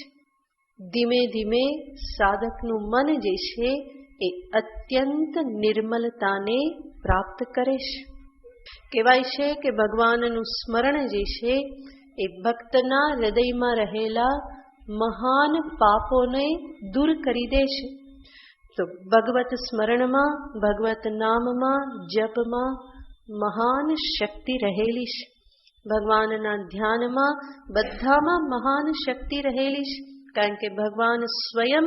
ધીમે ધીમે સાધકનું મન જે છે એ અત્યંત નિર્મલતાને પ્રાપ્ત કરે છે. કહેવાય છે કે ભગવાનનું સ્મરણ જે છે એ ભક્તના હૃદયમાં રહેલા મહાન પાપોને દૂર કરી દે છે. તો ભગવત સ્મરણમાં, ભગવત નામમાં, જપમાં મહાન શક્તિ રહેલી છે. ભગવાનના ધ્યાનમાં બધામાં મહાન શક્તિ રહેલી છે. કારણ કે ભગવાન સ્વયં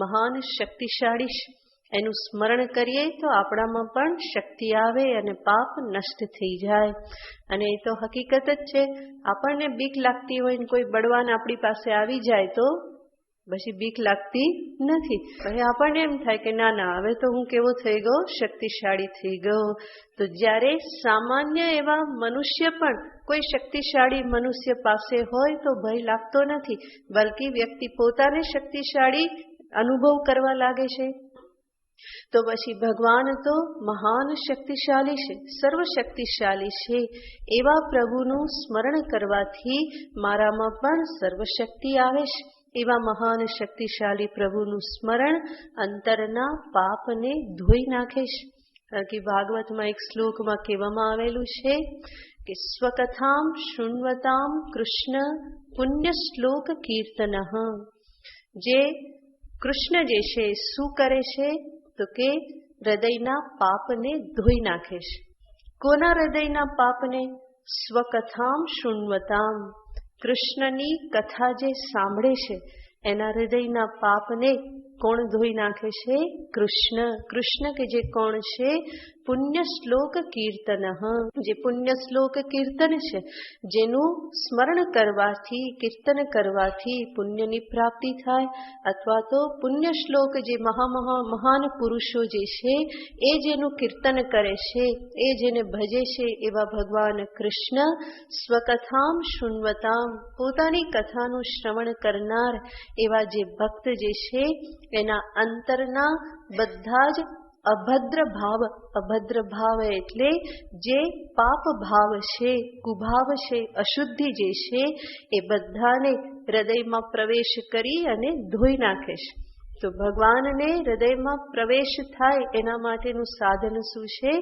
મહાન શક્તિશાળી છે. એનું સ્મરણ કરીએ તો આપણામાં પણ શક્તિ આવે અને પાપ નષ્ટ થઈ જાય. અને એ તો હકીકત જ છે. આપણને બીક લાગતી હોય ને કોઈ બળવાન આપણી પાસે આવી જાય તો પછી બીક લાગતી નથી. પછી આપણને એમ થાય કે ના ના, હવે તો હું કેવો થઈ ગયો, શક્તિશાળી થઈ ગયો. તો જ્યારે સામાન્ય એવા મનુષ્ય પણ કોઈ શક્તિશાળી મનુષ્ય પાસે હોય તો ભય લાગતો નથી, બલકે વ્યક્તિ પોતાને શક્તિશાળી અનુભવ કરવા લાગે છે. તો પછી ભગવાન તો મહાન શક્તિશાળી છે, સર્વશક્તિશાળી છે. એવા પ્રભુનું સ્મરણ કરવાથી મારામાં પણ સર્વશક્તિ આવે છે. એવા મહાન શક્તિશાળી પ્રભુનું સ્મરણ અંતરના પાપને ધોઈ નાખે છે. કારણ કે ભાગવતમાં એક શ્લોકમાં કહેવામાં આવેલું છે કે સ્વકથામ શૃણ્વતામ કૃષ્ણ પુણ્ય શ્લોક કીર્તન. જે કૃષ્ણ જે છે શું કરે છે? તો કે હૃદયના પાપને ધોઈ નાખે છે. કોના હૃદયના પાપને? સ્વકથામ શૃણ્વતામ, કૃષ્ણની કથા જે સાંભળે છે એના હૃદયના પાપને કોણ ધોઈ નાખે છે? કૃષ્ણ. કૃષ્ણ કે જે કોણ છે? પુણ્ય શ્લોક કીર્તન. જે પુણ્ય શ્લોક કીર્તન છે, જેનું સ્મરણ કરવાથી, કીર્તન કરવાથી પુણ્યની પ્રાપ્તિ થાય. અથવા તો પુણ્ય શ્લોક જે મહાન પુરુષો જે છે એ જેનું કીર્તન કરે છે, એ જેને ભજે છે, એવા ભગવાન કૃષ્ણ સ્વકથામ શૃણ્વતામ, પોતાની કથાનું શ્રવણ કરનાર એવા જે ભક્ત જે છે એના અંતરના બધા જ અભદ્ર ભાવ એટલે જે પાપ ભાવ છે, કુભાવ છે, અશુદ્ધિ જે છે એ બધાને હૃદયમાં પ્રવેશ કરી અને ધોઈ નાખે છે. તો ભગવાનને હૃદયમાં પ્રવેશ થાય એના માટેનું સાધન શું છે?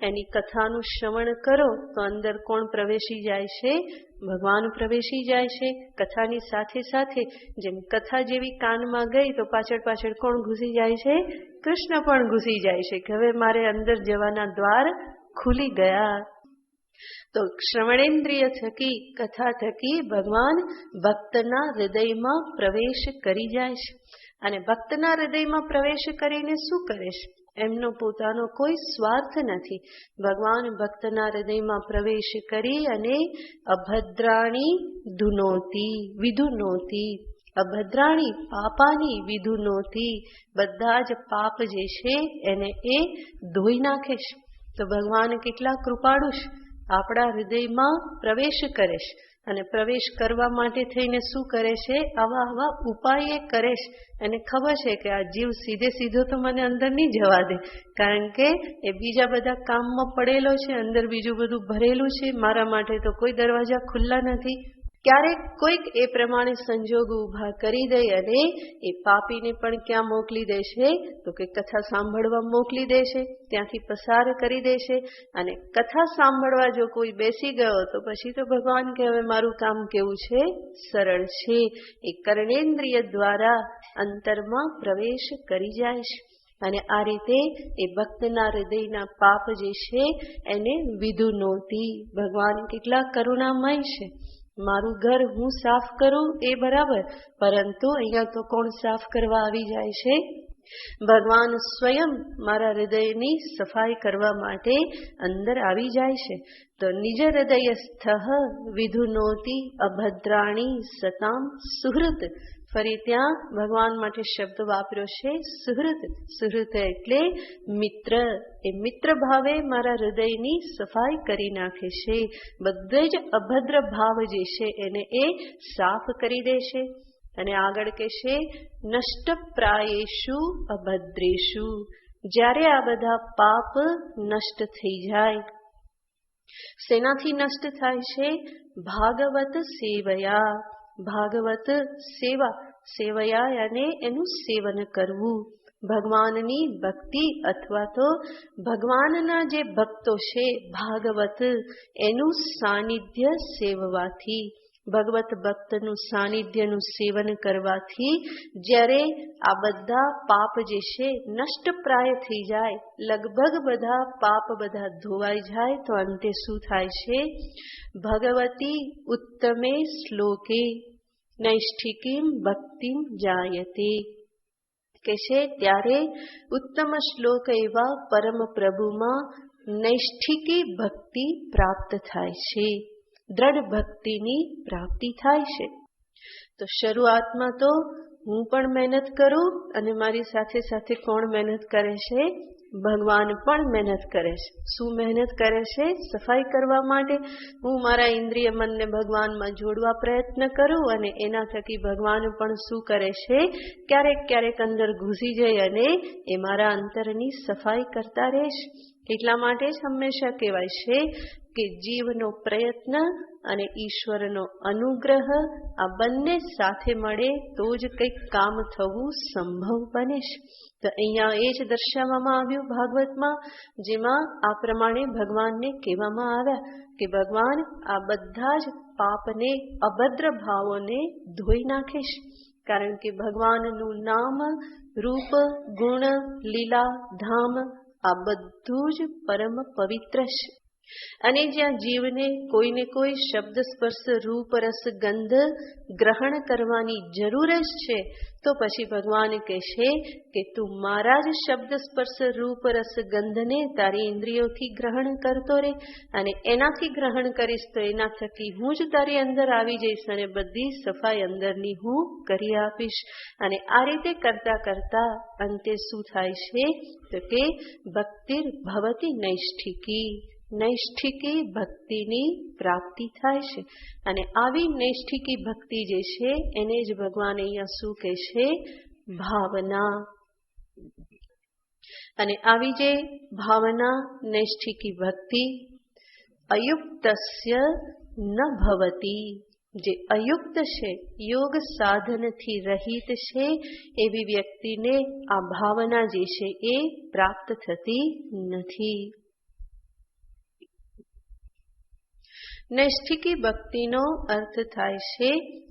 એની કથાનું શ્રવણ કરો તો અંદર કોણ પ્રવેશી જાય છે? ભગવાન પ્રવેશી જાય છે. કથાની સાથે સાથે જેમ કથા જેવી કાનમાં ગઈ તો પાછળ પાછળ કોણ ઘૂસી જાય છે? કૃષ્ણ પણ ઘૂસી જાય છે કે હવે મારે અંદર જવાના દ્વાર ખુલી ગયા. તો શ્રવણેન્દ્રિય થકી, કથા થકી ભગવાન ભક્તના હૃદયમાં પ્રવેશ કરી જાય છે. અને ભક્તના હૃદયમાં પ્રવેશ કરીને શું કરે છે? એમનો પોતાનો કોઈ સ્વાર્થ નથી. ભગવાન ભક્તના હૃદયમાં પ્રવેશ કરી અને અભદ્રાણી ધુનોતી વિધુનોતી, અભદ્રાણી પાપાની વિધુનોતી, બધા જ પાપ જે છે એને એ ધોઈ નાખે છે. તો ભગવાન કેટલા કૃપાળુ છે, આપણા હૃદયમાં પ્રવેશ કરે છે. અને પ્રવેશ કરવા માટે થઈને શું કરે છે? આવા ઉપાય કરે છે. એને ખબર છે કે આ જીવ સીધો તો મને અંદર નહીં જવા દે, કારણ કે એ બીજા બધા કામમાં પડેલો છે, અંદર બીજું બધું ભરેલું છે, મારા માટે તો કોઈ દરવાજા ખુલ્લા નથી. ક્યારેક કોઈક એ પ્રમાણે સંજોગ ઊભા કરી દે અને એ પાપીને પણ ક્યાં મોકલી દે છે? તો કે કથા સાંભળવા મોકલી દે છે, ત્યાંથી પસાર કરી દે છે. અને કથા સાંભળવા જો કોઈ બેસી ગયો તો પછી તો ભગવાન કે હવે મારું કામ કેવું છે? સરળ છે. એ કર્ણેન્દ્રિય દ્વારા અંતરમાં પ્રવેશ કરી જાય છે. અને આ રીતે એ ભક્તના હૃદયના પાપ જે છે એને વિધુ નહોતી. ભગવાન કેટલા કરુણામય છે. મારું ઘર હું સાફ કરું એ બરાબર, પરંતુ અહીંયા તો કોણ સાફ કરવા આવી જાય છે? ભગવાન સ્વયં મારા હૃદયની સફાઈ કરવા માટે અંદર આવી જાય છે. તો નિજ હૃદયસ્થ વિધુનોતી અભદ્રાણી સતામ સુહૃત. ફરી ત્યાં ભગવાન માટે શબ્દ વાપર્યો છે સુહૃત. સુહૃત એટલે મિત્ર. એ મિત્ર ભાવે મારા હૃદયની સફાઈ કરી નાખે છે. બધે જ અભદ્ર ભાવ જે છે એને એ સાફ કરી દે છે. અને આગળ કહેશે નષ્ટ પ્રાયેષુ અભદ્રેષુ. જ્યારે આ બધા પાપ નષ્ટ થઈ જાય, શેનાથી નષ્ટ થાય છે? ભાગવત સેવયા. ભાગવત સેવા, સેવયા અને એનું સેવન કરવું. ભગવાનની ભક્તિ અથવા તો ભગવાનના જે ભક્તો છે ભાગવત, એનું સાનિધ્ય સેવવાથી, ભગવત ભક્તનું સાનિધ્યનું સેવન કરવાથી જ્યારે આ બધા પાપ જે છે નષ્ટ પ્રાય થઈ જાય, લગભગ બધા પાપ બધા ધોવાઈ જાય, તો અંતે શું થાય છે? ભગવતી ઉત્તમે શ્લોકે નૈષ્ઠિકીમ ભક્તિમ જાયતે. કે છે ત્યારે ઉત્તમ શ્લોક એવા પરમ પ્રભુમાં નૈષ્ઠિકી ભક્તિ પ્રાપ્ત થાય છે, દ્રઢ ભક્તિની પ્રાપ્તિ થાય છે. તો શરૂઆતમાં તો હું પણ મહેનત કરું અને મારી સાથે સાથે કોણ મહેનત કરે છે? ભગવાન પણ મહેનત કરે છે. શું મહેનત કરે છે? સફાઈ કરવા માટે. હું મારા ઇન્દ્રિય મનને ભગવાનમાં જોડવા પ્રયત્ન કરું અને એના થકી ભગવાન પણ શું કરે છે? ક્યારેક ક્યારેક અંદર ઘૂસી જાય અને એ મારા અંતરની સફાઈ કરતા રહેશે. એટલા માટે જ હંમેશા કહેવાય છે કે જીવનો પ્રયત્ન અને ઈશ્વરનો અનુગ્રહ આ બંને સાથે મળે તો જ કંઈક કામ થવું સંભવ બને છે. તો અહીંયા એ જ દર્શાવવામાં આવ્યું ભાગવતમાં, જેમાં આ પ્રમાણે ભગવાનને કહેવામાં આવ્યા કે ભગવાન આ બધા જ પાપને, અભદ્ર ભાવોને ધોઈ નાખે છે. કારણ કે ભગવાનનું નામ, રૂપ, ગુણ, લીલા, ધામ આ બધું જ પરમ પવિત્ર છે. અને જ્યાં જીવને કોઈને કોઈ શબ્દ સ્પર્શ રૂપ રસ ગંધ ગ્રહણ કરવાની જરૂર જ છે, તો પછી ભગવાન કહેશે કે તું મારા જ શબ્દ સ્પર્શ રૂપ રસ ગંધને તારી ઇન્દ્રિયોથી ગ્રહણ કરતો રહે, અને એનાથી ગ્રહણ કરીશ તો એના થકી હું જ તારી અંદર આવી જઈશ અને બધી સફાઈ અંદરની હું કરી આપીશ. અને આ રીતે કરતા કરતા અંતે શું થાય છે? તો કે ભક્તિર ભવતી નૈષ્ઠિકી. નૈષ્ઠિકી ભક્તિની પ્રાપ્તિ થાય છે. અને આવી નૈષ્ઠિકી ભક્તિ જે છે એને જ ભગવાન અહીંયા શું કહે છે? ભાવના. અને આવી જે ભાવના, નૈષ્ઠિકી ભક્તિ અયુક્તસ્ય ન ભવતી. જે અયુક્ત છે, યોગ સાધનથી રહિત છે, એવી વ્યક્તિને આ ભાવના જે છે એ પ્રાપ્ત થતી નથી. નૈષ્ઠિકી ભક્તિનો અર્થ થાય છે,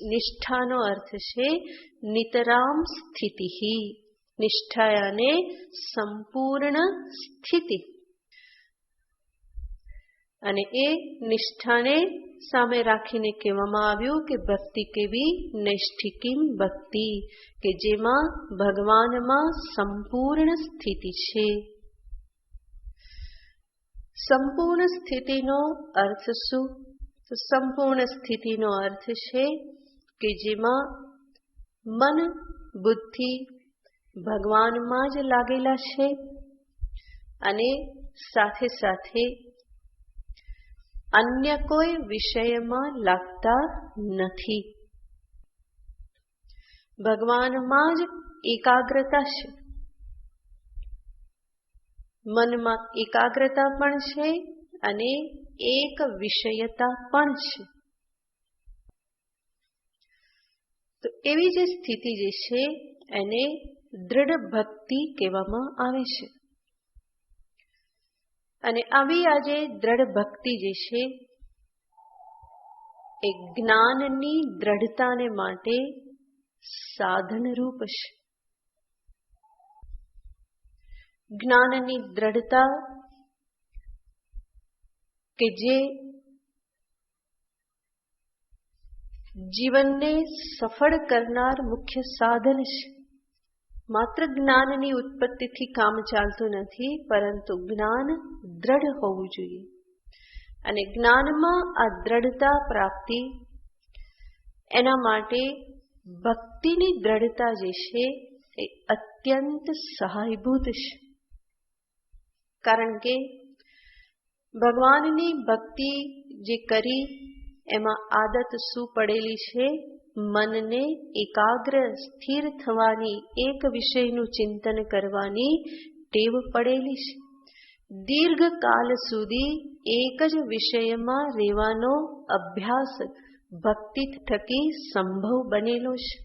નિષ્ઠાનો અર્થ છે નિતરામ સ્થિતિ. નિષ્ઠા અને સંપૂર્ણ સ્થિતિ. અને એ નિષ્ઠાને સામે રાખીને કહેવામાં આવ્યું કે ભક્તિ કેવી? નૈષ્ઠિકી ભક્તિ કે જેમાં ભગવાનમાં સંપૂર્ણ સ્થિતિ છે. સંપૂર્ણ સ્થિતિનો અર્થ શું? તો સંપૂર્ણ સ્થિતિનો અર્થ છે કે જેમાં મન, બુદ્ધિ ભગવાનમાં જ લાગેલા છે અને સાથે સાથે અન્ય કોઈ વિષયમાં લાગતા નથી. ભગવાનમાં જ એકાગ્રતા છે. મનમાં એકાગ્રતા પણ છે અને એક વિષયતા પણ છે. તો એવી જે સ્થિતિ જે છે એને દ્રઢ ભક્તિ કહેવામાં આવે છે. અને આવી આજે દ્રઢ ભક્તિ જે છે એ જ્ઞાનની દ્રઢતાને માટે સાધન રૂપ છે. જ્ઞાનની દ્રઢતા કે જે જીવનને સફળ કરનાર મુખ્ય સાધન છે. માત્ર જ્ઞાનની ઉત્પત્તિથી કામ ચાલતું નથી, પરંતુ જ્ઞાન દ્રઢ હોવું જોઈએ. અને જ્ઞાનમાં આ દ્રઢતા પ્રાપ્તિ એના માટે ભક્તિની દ્રઢતા જે છે એ અત્યંત સહાયભૂત છે. કારણ કે ભગવાનની ભક્તિ જે કરી એમાં આદત શું પડેલી છે? મનને એકાગ્ર સ્થિર થવાની, એક વિષયનું ચિંતન કરવાની ટેવ પડેલી છે. દીર્ઘકાલ સુધી એક જ વિષયમાં રહેવાનો અભ્યાસ ભક્તિ થકી સંભવ બનેલો છે.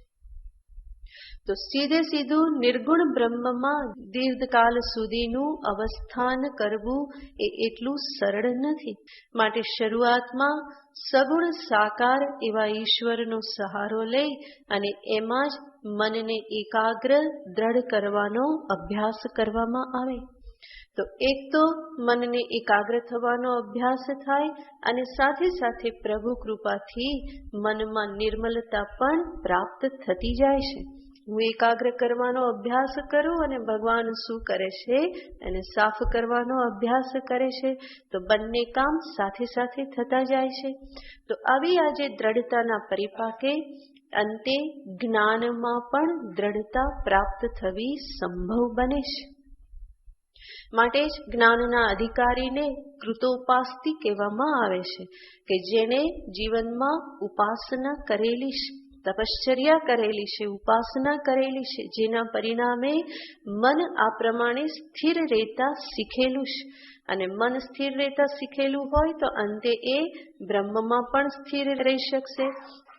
તો સીધું નિર્ગુણ બ્રહ્મમાં દીર્ઘકાલ સુધીનું અવસ્થાન કરવું એ એટલું સરળ નથી. માટે શરૂઆતમાં સગુણ સાકાર એવા ઈશ્વરનો સહારો લઈ અને એમાં જ મનને એકાગ્ર દ્રઢ કરવાનો અભ્યાસ કરવામાં આવે. તો એક તો મનને એકાગ્ર થવાનો અભ્યાસ થાય અને સાથે સાથે પ્રભુ કૃપાથી મનમાં નિર્મલતા પણ પ્રાપ્ત થતી જાય છે. હું એકાગ્ર કરવાનો અભ્યાસ કરું અને ભગવાન શું કરે છે એને સાફ કરવાનો અભ્યાસ કરે છે. તો બંને કામ સાથે સાથે થતા જાય છે. તો આવી આજે દ્રઢતાના પરિપાકે અંતે જ્ઞાનમાં પણ દ્રઢતા પ્રાપ્ત થવી સંભવ બને છે. માટે જ જ્ઞાનના અધિકારીને કૃતોપાસ્તી કહેવામાં આવે છે, કે જેને જીવનમાં ઉપાસના કરેલી છે, તપશ્ચર્યા કરેલી છે, ઉપાસના કરેલી છે, જેના પરિણામે મન આ પ્રમાણે સ્થિર રહેતા શીખેલું છે. અને મન સ્થિર રહેતા શીખેલું હોય તો અંતે એ બ્રહ્મમાં પણ સ્થિર રહી શકશે.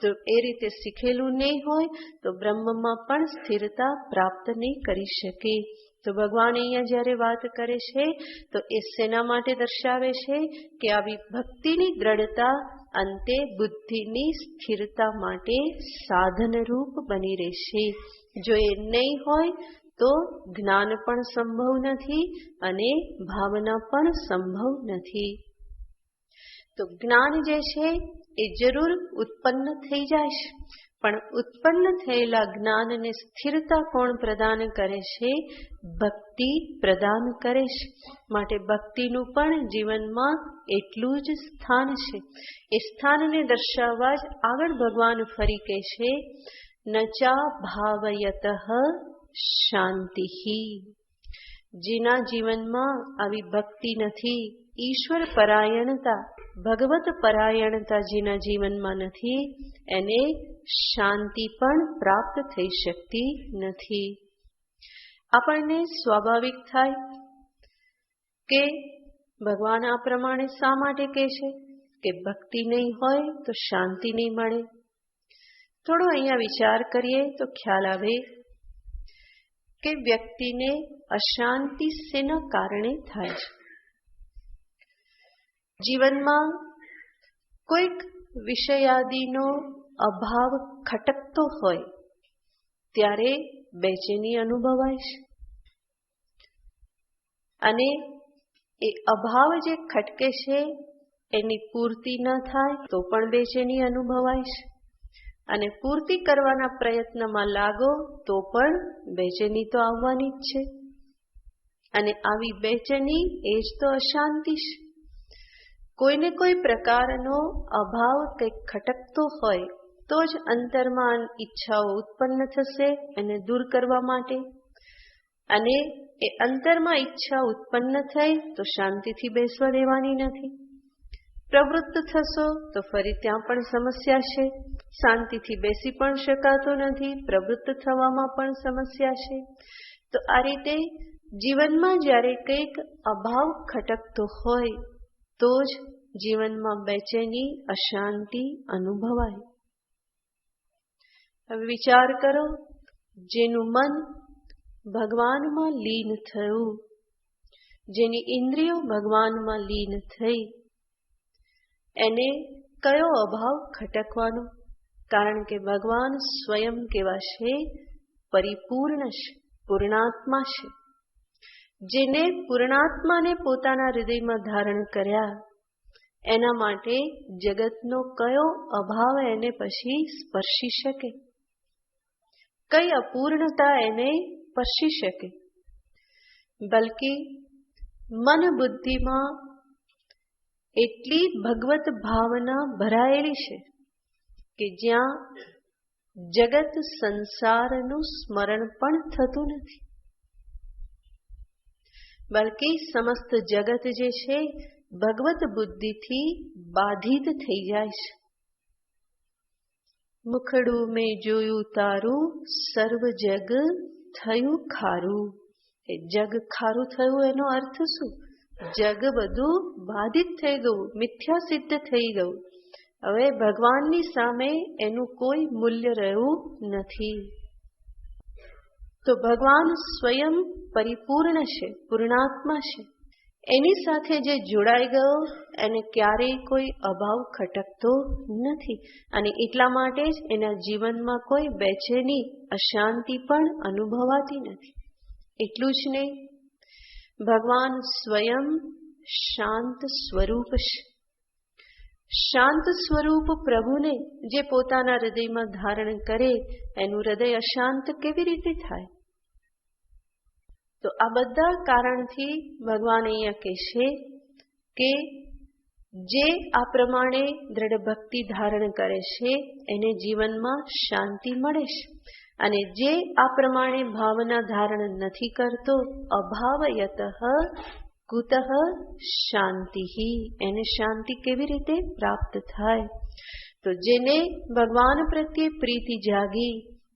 તો એ રીતે શીખેલું નહીં હોય તો બ્રહ્મમાં પણ સ્થિરતા પ્રાપ્ત નહીં કરી શકે. તો ભગવાન અહીંયા જ્યારે વાત કરે છે તો એ શેના માટે દર્શાવે છે કે આવી ભક્તિની દ્રઢતા અંતે બુદ્ધિની સ્થિરતા માટે સાધનરૂપ બની રહેશે. જો એ નહીં હોય તો જ્ઞાન પણ સંભવ નથી અને ભાવના પણ સંભવ નથી. તો જ્ઞાન જે છે એ જરૂર ઉત્પન્ન થઈ જાય છે, પણ ઉત્પન્ન થયેલા જ્ઞાનને સ્થિરતા કોણ પ્રદાન કરે છે? ભક્તિ પ્રદાન કરે છે. માટે ભક્તિનું પણ જીવનમાં એટલું જ સ્થાન છે. એ સ્થાનને દર્શાવવા જ આગળ ભગવાન ફરી કહે છે, નચા ભાવયતઃ શાંતિ. જેના જીવનમાં આવી ભક્તિ નથી, ઈશ્વર પરાયણતા, ભગવત પરાયણતા જેના જીવનમાં નથી, એને શાંતિ પણ પ્રાપ્ત થઈ શકતી નથી. આપણને સ્વાભાવિક થાય કે ભગવાન આ પ્રમાણે શા માટે કહે છે કે ભક્તિ નહીં હોય તો શાંતિ નહીં મળે. થોડો અહીંયા વિચાર કરીએ તો ખ્યાલ આવે કે વ્યક્તિને અશાંતિ શેના કારણે થાય છે. જીવનમાં કોઈક વિષયાદિનો અભાવ ખટકતો હોય ત્યારે બેચેની અનુભવાય છે. અને એ અભાવ જે ખટકે છે એની પૂર્તિ ન થાય તો પણ બેચેની અનુભવાય છે. અને પૂર્તિ કરવાના પ્રયત્નમાં લાગો તો પણ બેચેની તો આવવાની જ છે. અને આવી બેચેની એ જ તો અશાંતિ છે. કોઈને કોઈ પ્રકારનો અભાવ કંઈક ખટકતો હોય તો જ અંતરમાં ઈચ્છાઓ ઉત્પન્ન થશે એને દૂર કરવા માટે. અને એ અંતરમાં ઈચ્છા ઉત્પન્ન થઈ તો શાંતિથી બેસવા દેવાની નથી. પ્રવૃત્ત થશો તો ફરી ત્યાં પણ સમસ્યા છે. શાંતિથી બેસી પણ શકાતો નથી, પ્રવૃત્ત થવામાં પણ સમસ્યા છે. તો આ રીતે જીવનમાં જ્યારે કંઈક અભાવ ખટકતો હોય તો જ જીવનમાં બેચેની, અશાંતિ અનુભવાય. હવે વિચાર કરો, જેનું મન ભગવાનમાં લીન થયું, જેની ઇન્દ્રિયો ભગવાનમાં લીન થઈ, એને કયો અભાવ ખટકવાનો? કારણ કે ભગવાન સ્વયં કેવા છે? પરિપૂર્ણ છે, પૂર્ણાત્મા છે. જેને પૂર્ણાત્માને પોતાના હૃદયમાં ધારણ કર્યા, એના માટે જગતનો કયો અભાવ એને પછી સ્પર્શી શકે, કઈ અપૂર્ણતા એને સ્પર્શી શકે? બલકી મન બુદ્ધિમાં એટલી ભગવત ભાવના ભરાયેલી છે કે જ્યાં જગત સંસારનું સ્મરણ પણ થતું નથી, બલકી સમસ્ત જગત જે છે ભગવત બુદ્ધિથી બાધિત થઈ જાય છે. મુખડું મેં જોયું તારું, સર્વ જગ થયું ખારું. એ જગ ખારું થયું એનો અર્થ શું? જગ બધું બાધિત થઈ ગયું, મિથ્યા સિદ્ધ થઈ ગયું. હવે ભગવાનની સામે એનું કોઈ મૂલ્ય રહ્યું નથી. તો ભગવાન સ્વયં પરિપૂર્ણ છે, પૂર્ણાત્મા છે. એની સાથે જે જોડાઈ ગયો એને ક્યારેય કોઈ અભાવ ખટકતો નથી, અને એટલા માટે જ એના જીવનમાં કોઈ બેચેની, અશાંતિ પણ અનુભવાતી નથી. એટલું જ નહીં, ભગવાન સ્વયં શાંત સ્વરૂપ છે. શાંત સ્વરૂપ પ્રભુને જે પોતાના હૃદયમાં ધારણ કરે એનું હૃદય અશાંત કેવી રીતે થાય? તો આ બધા કારણથી ભગવાન અહીંયા કહેશે કે જે આ પ્રમાણે દ્રઢ ભક્તિ ધારણ કરે છે એને જીવનમાં શાંતિ મળે છે, અને જે આ પ્રમાણે ભાવના ધારણ નથી કરતો, અભાવયતઃ કુતઃ શાંતિ, એને શાંતિ કેવી રીતે પ્રાપ્ત થાય? તો જેને ભગવાન પ્રત્યે પ્રીતિ જાગી,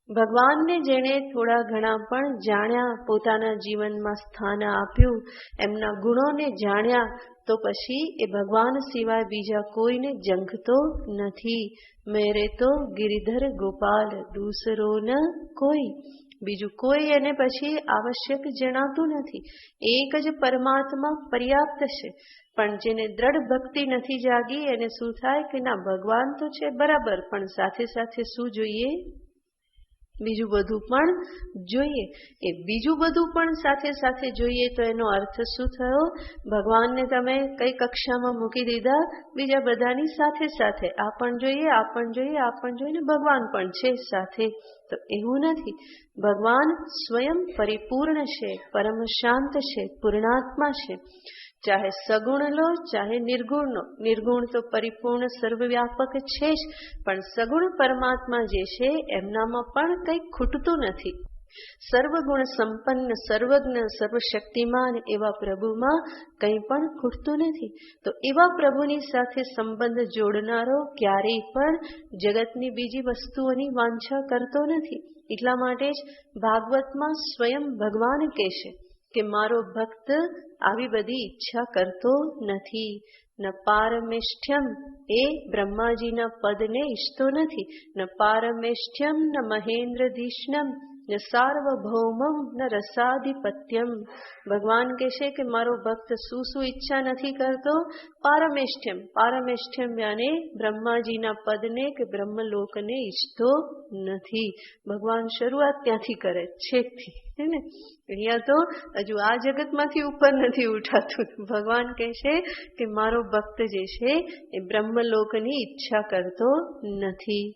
ભગવાનને જેણે થોડા ઘણા પણ જાણ્યા, પોતાના જીવનમાં સ્થાન આપ્યું, એમના ગુણોને જાણ્યા, તો પછી એ ભગવાન સિવાય બીજા કોઈને જંખતો નથી. મેરે તો ગિરિધર ગોપાલ દૂસરો ન કોઈ. બીજું કોઈ એને પછી આવશ્યક જણાતું નથી. એક જ પરમાત્મા પર્યાપ્ત છે. પણ જેને દ્રઢ ભક્તિ નથી જાગી એને શું થાય કે ના, ભગવાન તો છે બરાબર, પણ સાથે સાથે શું જોઈએ? બીજું બધું પણ જોઈએ. એ બીજું બધું પણ સાથે સાથે જોઈએ તો એનો અર્થ શું થયો? ભગવાનને તમે કઈ કક્ષામાં મૂકી દીધા? બીજા બધાની સાથે સાથે આ પણ જોઈએ, આ પણ જોઈએ, આ પણ જોઈએ, ભગવાન પણ છે સાથે. તો એવું નથી. ભગવાન સ્વયં પરિપૂર્ણ છે, પરમ શાંત છે, પૂર્ણાત્મા છે. ચાહે સગુણ લો, ચાહે નિર્ગુણ લો. નિર્ગુણ તો પરિપૂર્ણ સર્વવ્યાપક છે જ, પણ સગુણ પરમાત્મા જે છે એમનામાં પણ કંઈ ખૂટતું નથી. સર્વગુણ સંપન્ન, સર્વજ્ઞ, સર્વશક્તિમાન એવા પ્રભુમાં કંઈ પણ ખૂટતું નથી. તો એવા પ્રભુની સાથે સંબંધ જોડનારો ક્યારેય પણ જગતની બીજી વસ્તુઓની વાંછા કરતો નથી. એટલા માટે જ ભાગવતમાં સ્વયં ભગવાન કહેશે કે મારો ભક્ત આવી બધી ઈચ્છા કરતો નથી. ન પારમેષ્ઠ્યમ, એ બ્રહ્માજીના પદને ઈચ્છતો નથી. ન પારમેષ્ઠ્યમ, ન મહેન્દ્રધીષ્ણમ, ન સાર્વભૌમમ, ન રસાધિપત્યમ. ભગવાન કહેશે કે મારો ભક્ત શું શું ઈચ્છા નથી કરતો? પારમેષ્ઠ્યમ. પારમેષ્ઠ્યમ યાને બ્રહ્માજીના પદને કે બ્રહ્મલોકને ઈચ્છતો નથી. ભગવાન શરૂઆત ત્યાંથી કરે, છેકથી, હે ને? અહીંયા તો હજુ આ જગતમાંથી ઉપર નથી ઉઠાતું. ભગવાન કહેશે કે મારો ભક્ત જે છે એ બ્રહ્મલોકની ઈચ્છા કરતો નથી.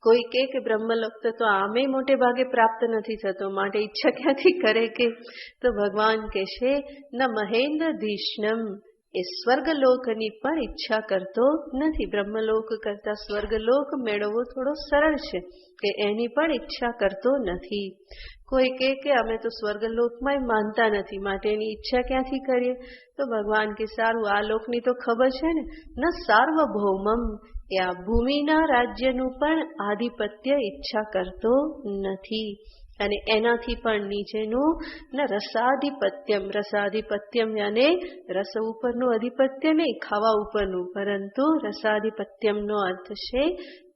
કોઈ કે બ્રહ્મલોક તો આમે મોટે ભાગે પ્રાપ્ત નથી થતો, માટે ઈચ્છા ક્યાંથી કરે કે? તો ભગવાન કહેશે ન મહેન્દ્રધીષ્ણમ, એ સ્વર્ગલોકની પણ ઈચ્છા કરતો નથી. બ્રહ્મલોક કરતા સ્વર્ગલોક મેળવવો થોડો સરળ છે, કે એની પણ ઈચ્છા કરતો નથી. કોઈ કે અમે તો સ્વર્ગલોકમાં માનતા નથી, માટે એની ઈચ્છા ક્યાંથી કરીએ? તો ભગવાન કે સારું, આ લોકની તો ખબર છે ને. ન સાર્વભૌમમ, એ આ ભૂમિના રાજ્યનું પણ આધિપત્ય ઈચ્છા કરતો નથી. અને એનાથી પણ નીચેનું ન રસાધિપત્યમ. રસાધિપત્યમ યાને રસ ઉપરનું અધિપત્ય નહીં, ખાવા ઉપરનું, પરંતુ રસાધિપત્યમનો અર્થ છે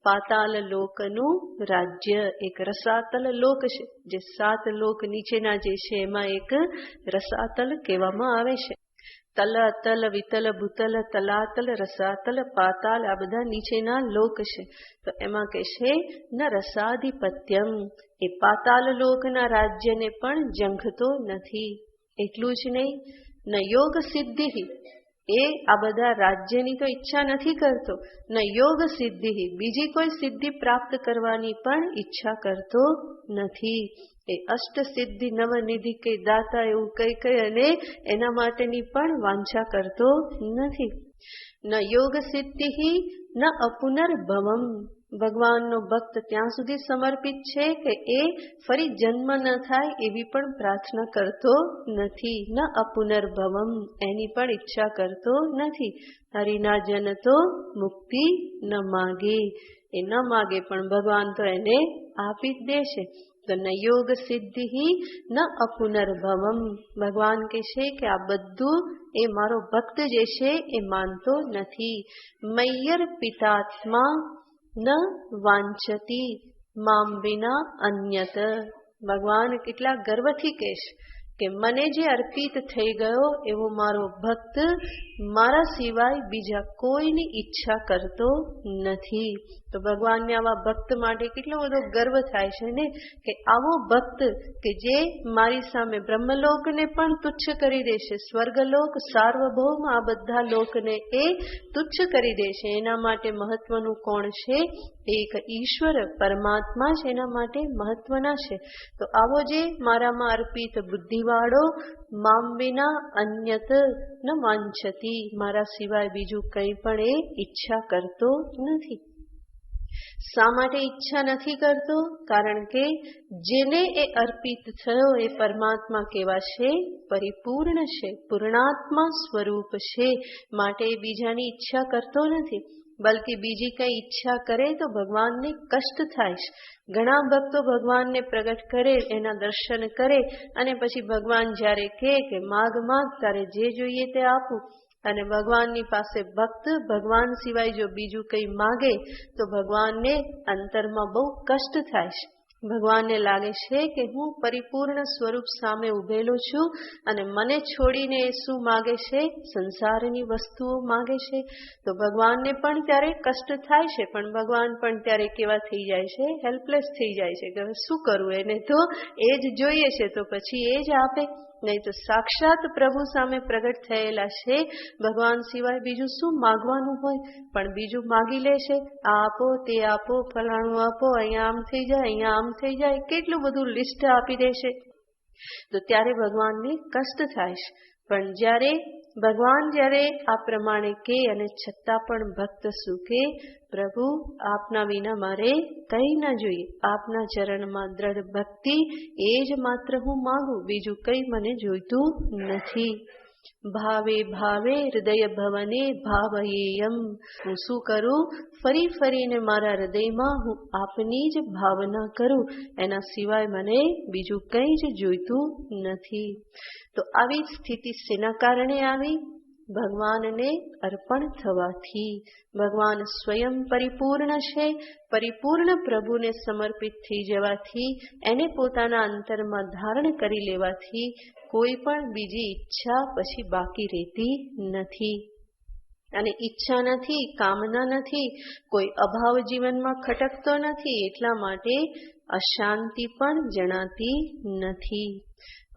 પાતાલ લોકનું રાજ્ય. એક રસાતલ લોક છે, જે 7 લોક નીચેના જે છે એમાં એક રસાતલ કહેવામાં આવે છે. તલ, અતલ, વિતલ, ભૂતલ, તલાતલ, રસાતલ, પાતાલ, આ બધા નીચેના લોક છે. તો એમાં કહેશે ન રસાધિપત્યમ, એ પાતાલ લોકના રાજ્યને પણ જંખતો નથી. એટલું જ નહીં, ન યોગ સિદ્ધિ, એ આ બધા રાજ્યની તો ઈચ્છા નથી કરતો, ન યોગ સિદ્ધિ, બીજી કોઈ સિદ્ધિ પ્રાપ્ત કરવાની પણ ઈચ્છા કરતો નથી. એ અષ્ટ સિદ્ધિ નવનિધિ કે દાતા એવું કઈ અને એના માટેની પણ વાંછા કરતો નથી. ન યોગ સિદ્ધિ ન અપુનર્ભવમ, ભગવાનનો ભક્ત ત્યાં સુધી સમર્પિત છે કે એ ફરી જન્મ ન થાય એવી પણ પ્રાર્થના કરતો નથી. ન અપુનર્ભવમ, એની પણ ઈચ્છા કરતો નથી. હરિના જન તો મુક્તિ ન માગે, એ ન માગે પણ ભગવાન તો એને આપી જ દેશે. તો ન યોગ સિદ્ધિ ન અપુનર્ભવમ, ભગવાન કહે છે કે આ બધું એ મારો ભક્ત જે છે એ માનતો નથી. મય્યર પિતાત્મા ન વાંચતી મામ વિના અન્યત, ભગવાન કેટલા ગર્વથી કહેશે કે મને જે અર્પિત થઈ ગયો એવો મારો ભક્ત મારા સિવાય બીજા કોઈની ઈચ્છા કરતો નથી. તો ભગવાનને આવા ભક્ત માટે કેટલો બધો ગર્વ થાય છે ને, કે આવો ભક્ત કે જે મારી સામે બ્રહ્મલોકને પણ તુચ્છ કરી દેશે, સ્વર્ગલોક સાર્વભૌમ આ બધા લોકને એ તુચ્છ કરી દેશે, એના માટે મહત્વનું કોણ છે? એક ઈશ્વર પરમાત્મા જ એના માટે મહત્વના છે. તો આવો જે મારામાં અર્પિત બુદ્ધિવાળો મામ વિના અન્યત ન વાંછતી, મારા સિવાય બીજું કંઈ પણ એ ઈચ્છા કરતો નથી. શા માટે ઈચ્છા નથી કરતો? કારણ કે જેને એ અર્પિત થયો એ પરમાત્મા કેવા છે? પરિપૂર્ણ છે, પૂર્ણાત્મા સ્વરૂપ છે, માટે બીજાની ઈચ્છા કરતો નથી. બલ્કે બીજી કઈ ઈચ્છા કરે તો ભગવાનને કષ્ટ થાય છે. ઘણા ભક્તો ભગવાનને પ્રગટ કરે, એના દર્શન કરે અને પછી ભગવાન જ્યારે કહે કે માગ તારે જે જોઈએ તે આપું, અને ભગવાનની પાસે ભક્ત ભગવાન સિવાય જો બીજું કંઈ માગે તો ભગવાનને અંતરમાં બહુ કષ્ટ થાય છે. ભગવાનને લાગે છે કે હું પરિપૂર્ણ સ્વરૂપ સામે ઉભેલો છું અને મને છોડીને એ શું માગે છે? સંસારની વસ્તુઓ માગે છે. તો ભગવાનને પણ ત્યારે કષ્ટ થાય છે, પણ ભગવાન પણ ત્યારે કેવા થઈ જાય છે? હેલ્પલેસ થઈ જાય છે કે શું કરવું, એને તો એ જ જોઈએ છે, તો પછી એ જ આપે. નહીં તો સાક્ષાત પ્રભુ સામે પ્રગટ થયેલા છે, ભગવાન સિવાય બીજું શું માગવાનું હોય? પણ બીજું માગી લે છે, આ આપો તે આપો, ફલાણું આપો, અહીંયા આમ થઈ જાય, અહીંયા આમ થઈ જાય, કેટલું બધું લિસ્ટ આપી દેશે. તો ત્યારે ભગવાનને કષ્ટ થાય છે. પણ જ્યારે ભગવાન આ પ્રમાણે કહે અને છતાં પણ ભક્ત શું કહે? પ્રભુ આપના વિના મારે કંઈ ન જોઈએ, આપના ચરણમાં દ્રઢ ભક્તિ એ જ માત્ર હું માંગુ, બીજું કંઈ મને જોઈતું નથી. ભાવે ભાવે હૃદય ભવને ભાવયેયમ, હું શું કરું? ફરી ફરીને મારા હૃદયમાં હું આપની જ ભાવના કરું, એના સિવાય મને બીજું કંઈ જ જોઈતું નથી. તો આવી સ્થિતિ શેના કારણે આવી? ભગવાનને અર્પણ થવાથી. ભગવાન સ્વયં પરિપૂર્ણ છે, પરિપૂર્ણ પ્રભુને સમર્પિત થઈ જવાથી, એને પોતાના અંતરમાં ધારણ કરી લેવાથી કોઈ પણ બીજી ઈચ્છા પછી બાકી રહેતી નથી. અને ઈચ્છા નથી, કામના નથી, કોઈ અભાવ જીવનમાં ખટકતો નથી, એટલા માટે અશાંતિ પણ જણાતી નથી.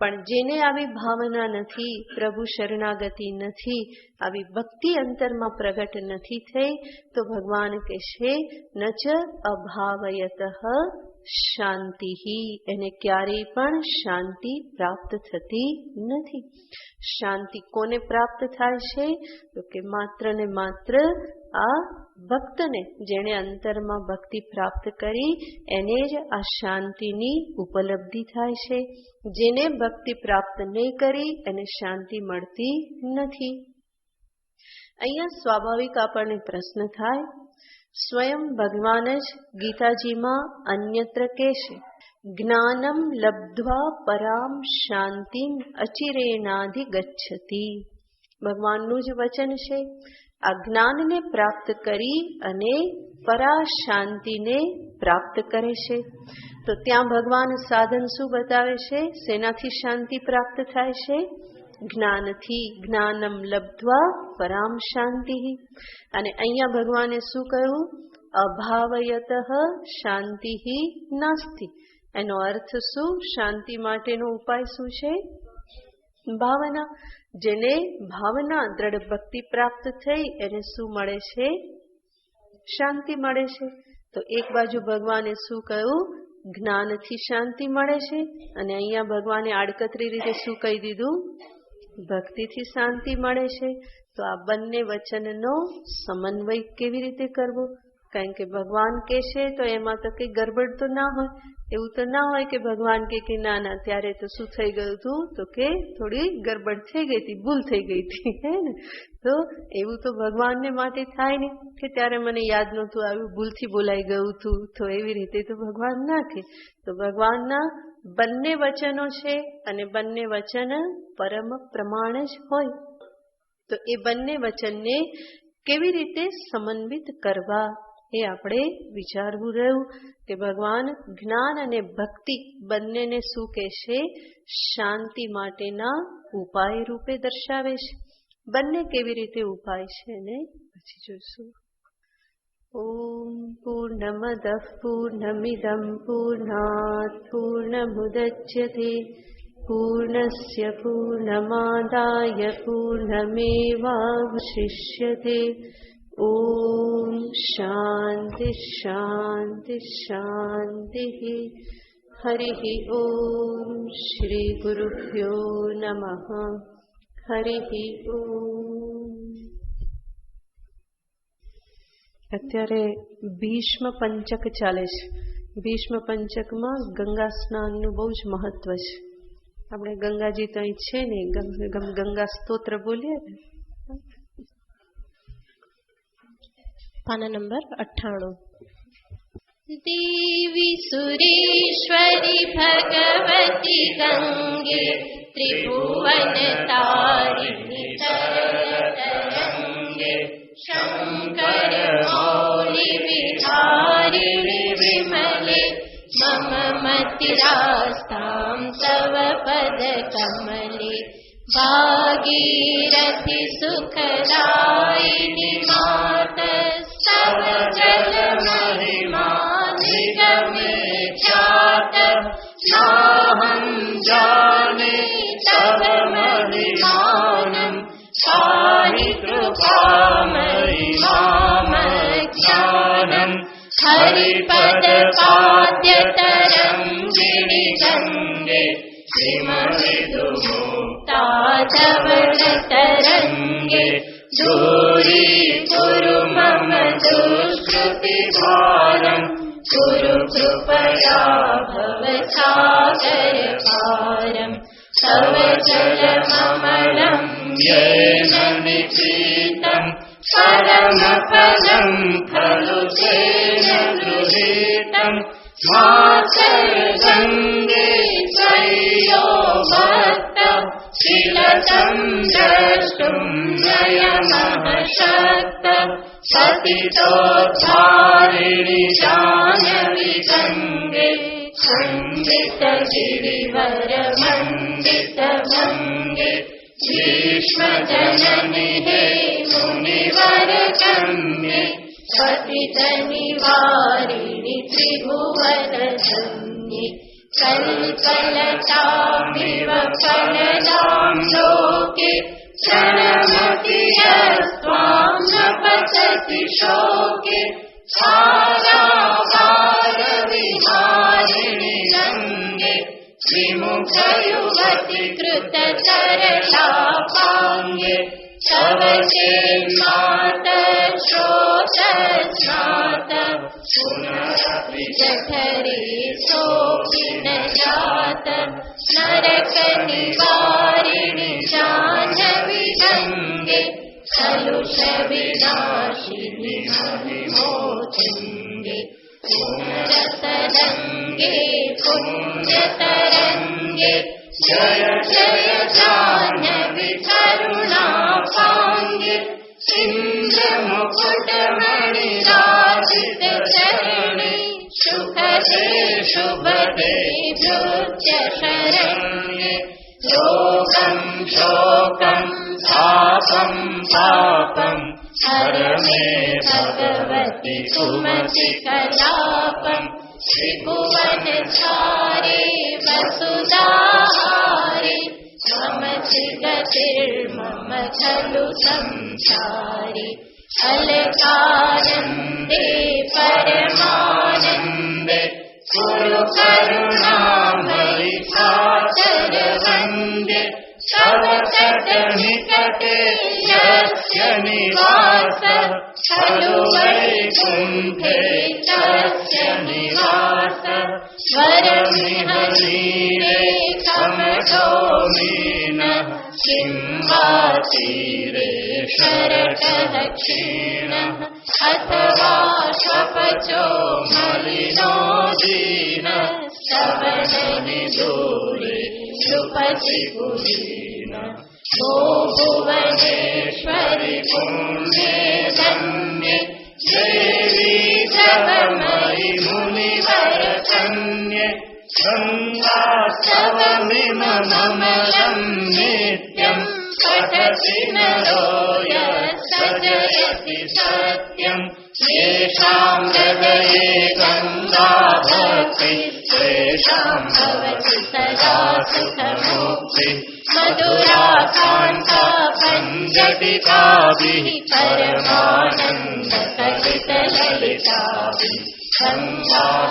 પણ જેને આવી ભાવના નથી, પ્રભુ શરણાગતિ નથી, આવી ભક્તિ અંતરમાં પ્રગટ નથી થઈ, તો ભગવાન કહેશે ન ચ અભાવયતઃ શાંતિ, એને ક્યારેય પણ શાંતિ પ્રાપ્ત થતી નથી. શાંતિ કોને પ્રાપ્ત થાય છે? તો કે માત્ર ને માત્ર આ ભક્તને, જેણે અંતરમાં ભક્તિ પ્રાપ્ત કરી એને જ આ શાંતિની ઉપલબ્ધિ થાય છે. જેને ભક્તિ પ્રાપ્ત નહીં કરી એને શાંતિ મળતી નથી. અહીંયા સ્વાભાવિક આપણને પ્રશ્ન થાય, સ્વયં ભગવાન જ ગીતાજીમાં અન્યત્ર કહેશે, જ્ઞાનમ લબ્ધ્વા પરામ શાંતિમ અચિરેણાધિગચ્છતિ. ભગવાનનું જ વચન છે. આ જ્ઞાનને પ્રાપ્ત કરી અને પરા શાંતિને પ્રાપ્ત કરે છે. તો ત્યાં ભગવાન સાધન શું બતાવે છે? શેનાથી શાંતિ પ્રાપ્ત થાય છે? જ્ઞાનથી. જ્ઞાનમ લબ્ધ્વા પરામ શાંતિ. અને અહીંયા ભગવાને શું કહ્યું? અભાવયતઃ શાંતિ નાસ્તિ. એનો અર્થ શું? શાંતિ માટેનો ઉપાય શું છે? ભાવના. જેને ભાવના દ્રઢ ભક્તિ પ્રાપ્ત થઈ એને શું મળે છે? શાંતિ મળે છે. તો એક બાજુ ભગવાને શું કહ્યું? જ્ઞાનથી શાંતિ મળે છે, અને અહીંયા ભગવાને આડકતરી રીતે શું કહી દીધું? ભક્તિથી શાંતિ મળે છે. તો આ બંને વચનનો સમન્વય કેવી રીતે કરવો? કારણ કે ભગવાન કહે છે તો એમાં તો કઈ ગરબડ તો ના હોય. એવું તો ના હોય કે ભગવાન કે ના ના ત્યારે તો શું થઈ ગયું હતું, તો કે થોડી ગરબડ થઈ ગઈ હતી, ભૂલ થઈ ગઈ હતી, હે ને? તો એવું તો ભગવાનને માટે થાય ને કે ત્યારે મને યાદ નહોતું આવ્યું, ભૂલથી બોલાઈ ગયું હતું. તો એવી રીતે તો ભગવાન ના કહે. તો ભગવાનના બંને વચનો છે, અને બંને વચન પરમ પ્રમાણ જ હોય. તો એ બંને વચનને કેવી રીતે સમન્વિત કરવા એ આપણે વિચારવું રહ્યું કે ભગવાન જ્ઞાન અને ભક્તિ બંનેને શું કહેશે? શાંતિ માટેના ઉપાય રૂપે દર્શાવે છે. બંને કેવી રીતે ઉપાય છે ને પછી જોઈશું. ઓમ પૂર્ણમદ પૂર્ણમિદં પૂર્ણાત પૂર્ણમુદચ્યતે પૂર્ણસ્ય પૂર્ણમાદાય પૂર્ણમેવાવશિષ્યતે. ઓમ શાંતિ શાંતિ શાંતિ. હરિ ઓમ શ્રી ગુરુભ્યો નમઃ. હરિ ઓમ. અત્યારે ભીષ્મ પંચક ચાલે છે. ભીષ્મ પંચકમાં ગંગા સ્નાનનું બહુ જ મહત્વ છે. આપણે ગંગાજી તો અહીં છે ને, ગંગા સ્તોત્ર બોલીએ ને. પાના નંબર 98. દેવી સુરેશ્વરી ભગવતી ગંગે ત્રિભુવન તારિણી તરંગે શંકર મૌલી વિહારિણી વિમલે મમ મતિરાસ્તાં તવ પદ કમલે ભાગીરથી સુખદાયિની માતસ્તવ જલ મહિમા નિગમે ખ્યાત નાહં જાને તવ મહિમાનં પાહિ કૃપામયી મામ જ્ઞાનં હરિપદ પાદ્ય તરંગિણી ગંગે શ્રીમવિદુમુક્તા ધવલ તરંગે दूरी कुरु मम दुष्कृति भारं कुरु कृपया भव सागर पारं तव जलममलं येन निपीतं परमपदं खलु तेन गृहीतं मातर्गङ्गे त्वय्यो भक्तः शिलतं द्रष्टुं नयनः शक्तः पतितोद्धारिणि जाह्नवी गङ्गे खण्डितगिरिवरमण्डितभङ्गे भीष्मजननि हे मुनिवरगम्ये पतितनिवारिणि त्रिभुवनधन्ये कल्पलतामिव फलदां लोके प्रणमति यस्त्वां न पतति शोके सारागारविहारिणि गङ्गे विमुखयुगति कृततरलापाङ्गे तव चेन्मातश्रोतस्नात पुनरपि जठरे सोऽपि न जात नरकनिवारिणि जाह्नवी गङ्गे कलुषविनाशिनि महिमोत्तुङ्गे पुनरतरङ्गे पुण्यतरङ्गे जय जय जाह्नवी करुणापाङ्गे इन्द्रमुकुटमणिराजितचरणे शुभदे शुभदे भृत्यशरण्ये योगं शोकं तापं पापं हर मे भगवति सुमति कलापं त्रिभुवनचारे वसुधाहारे समचि गतिर्मम खलु संसारे अलकानन्दे परमानन्दे कुरु करुणामयि सादर वन्द्ये तव तटनिकटे यस्य निवासः खलु वैकुण्ठे तस्य निवासः वरमिह नीरे कमठोमीनः किं वा तीरे शरटः क्षीणः अथवा शपचो मलिनो दीनः सवननि दूरे सुपति कुलीनः ओ भुवनेश्वरि पुण्ये धन्ये देवी जगमयि मुनिवर कन्ये गङ्गास्तवमिममलं नित्यं पठति नरो यत्सजयति सत्यं येषां हृदये गङ्गा भक्तिः तेषां भवति सदा सुखमुक्तिः मधुराकान्ता पञ्चटिकाभिः परमानन्दकलितललिताभिः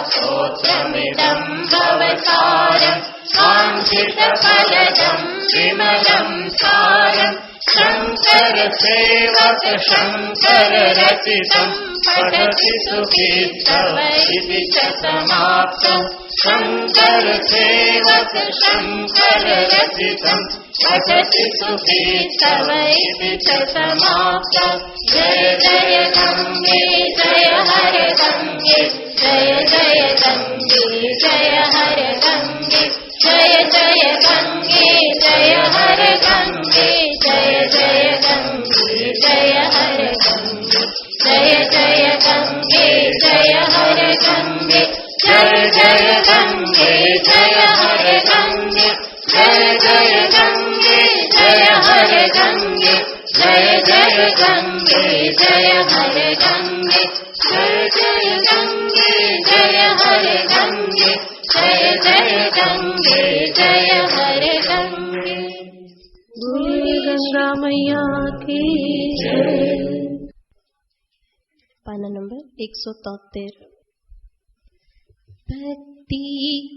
गङ्गास्तोत्रमिदं भवसारं काञ्चितफलदं विमलं सारं शङ्करसेवक शङ्कररचितं पठति सुखी तव इति च समाप्तम् शङ्करसेवक शङ्कररचितं पठति सुखी तव इति च समाप्तम् जय जय गङ्गे जय हर गङ्गे जय जय गङ्गे जय हर गङ्गे जय जय गङ्गे जय हर गङ्गे जय जय गङ्गे जय हर गङ्गे जय जय गङ्गे जय हर गङ्गे जय जय गङ्गे जय हर गङ्गे जय जय गङ्गे जय हर गङ्गे जय जय गङ्गे जय हर गङ्गे जय जय गङ्गे जय हर गङ्गे जय जय गङ्गे जय हर गङ्गे बोल गंगा मैया की जय। पाना नंबर 173। भक्ति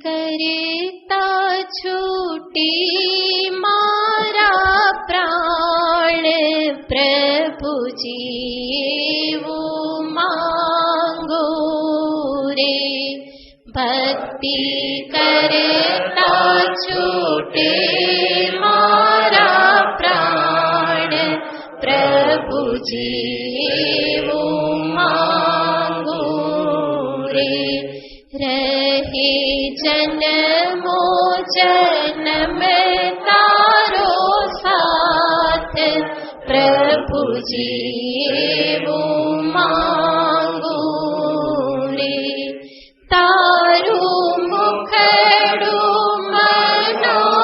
करता छूटे मारा प्राण प्रभु जी वो मांगो रे भक्ति करता छूटे मारा प्राण प्रभु जी वो मांगो रे रहे जन्मो जन्म तारो साथ प्रभु जी वो मांगो रे तारू मुखड़ू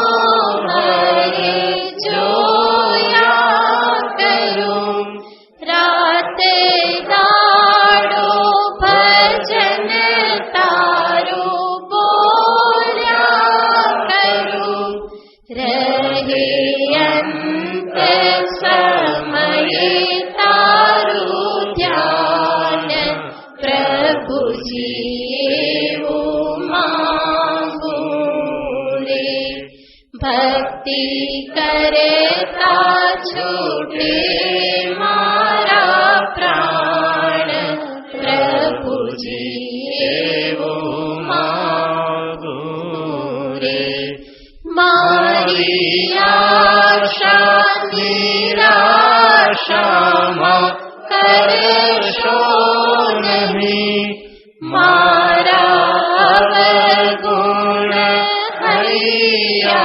मनोहर जोया करूं रात दाड़ो भजन तारो बोल्या करूं रहे अंत समय तारो ध्यान प्रभु जी वो मांगो रे भक्ति करता छूटे मारा प्राण प्रभु जी वो मांगो रे मारी आशा निराशा मां करशो नहीं मारा अवगुण हैया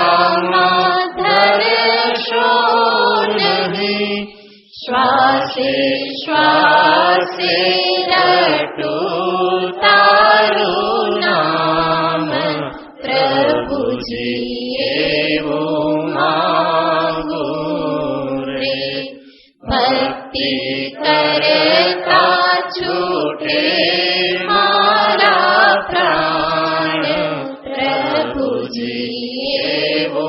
मां धरशो नहीं श्वासे श्वासे रटो तारो नाम प्रभु जी वो मांगो रे भक्ति करता छूटे मारा प्राण प्रभु जी वो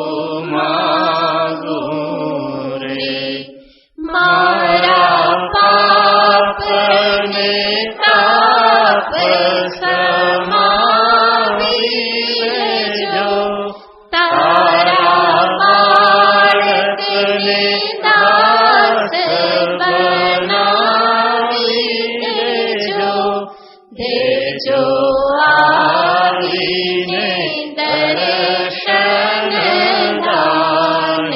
मांगो जो आवीने दर्शन दान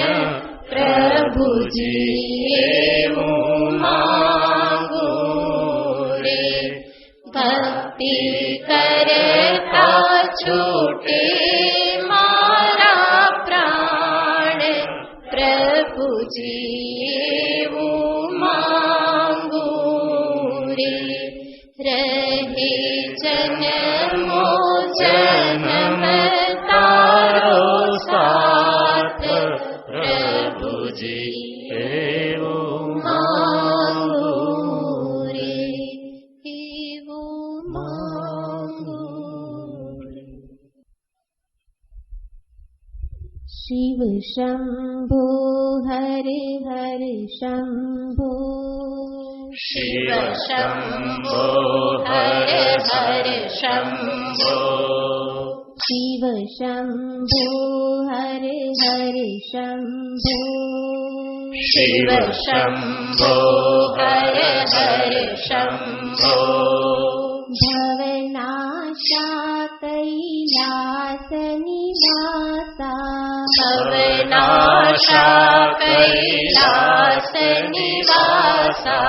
प्रभुजी એવું માંગુ રે ભક્તિ કરતા છૂટે મારા પ્રાણ પ્રભુજી એવું માંગુ રે રહે જન્મો જન્મ તારો સાથ પ્રભુજી એવું માંગુ રે એવું માંગુ રે. શિવ શંભો હર હર શંભો શિવ શંભો હર હર શંભો શિવ શંભો હર હર શંભો શિવ શંભો હર હર શંભો ભવનાશા કૈલાસ નિવાસા ભવનાશા કૈલાસ નિવાસા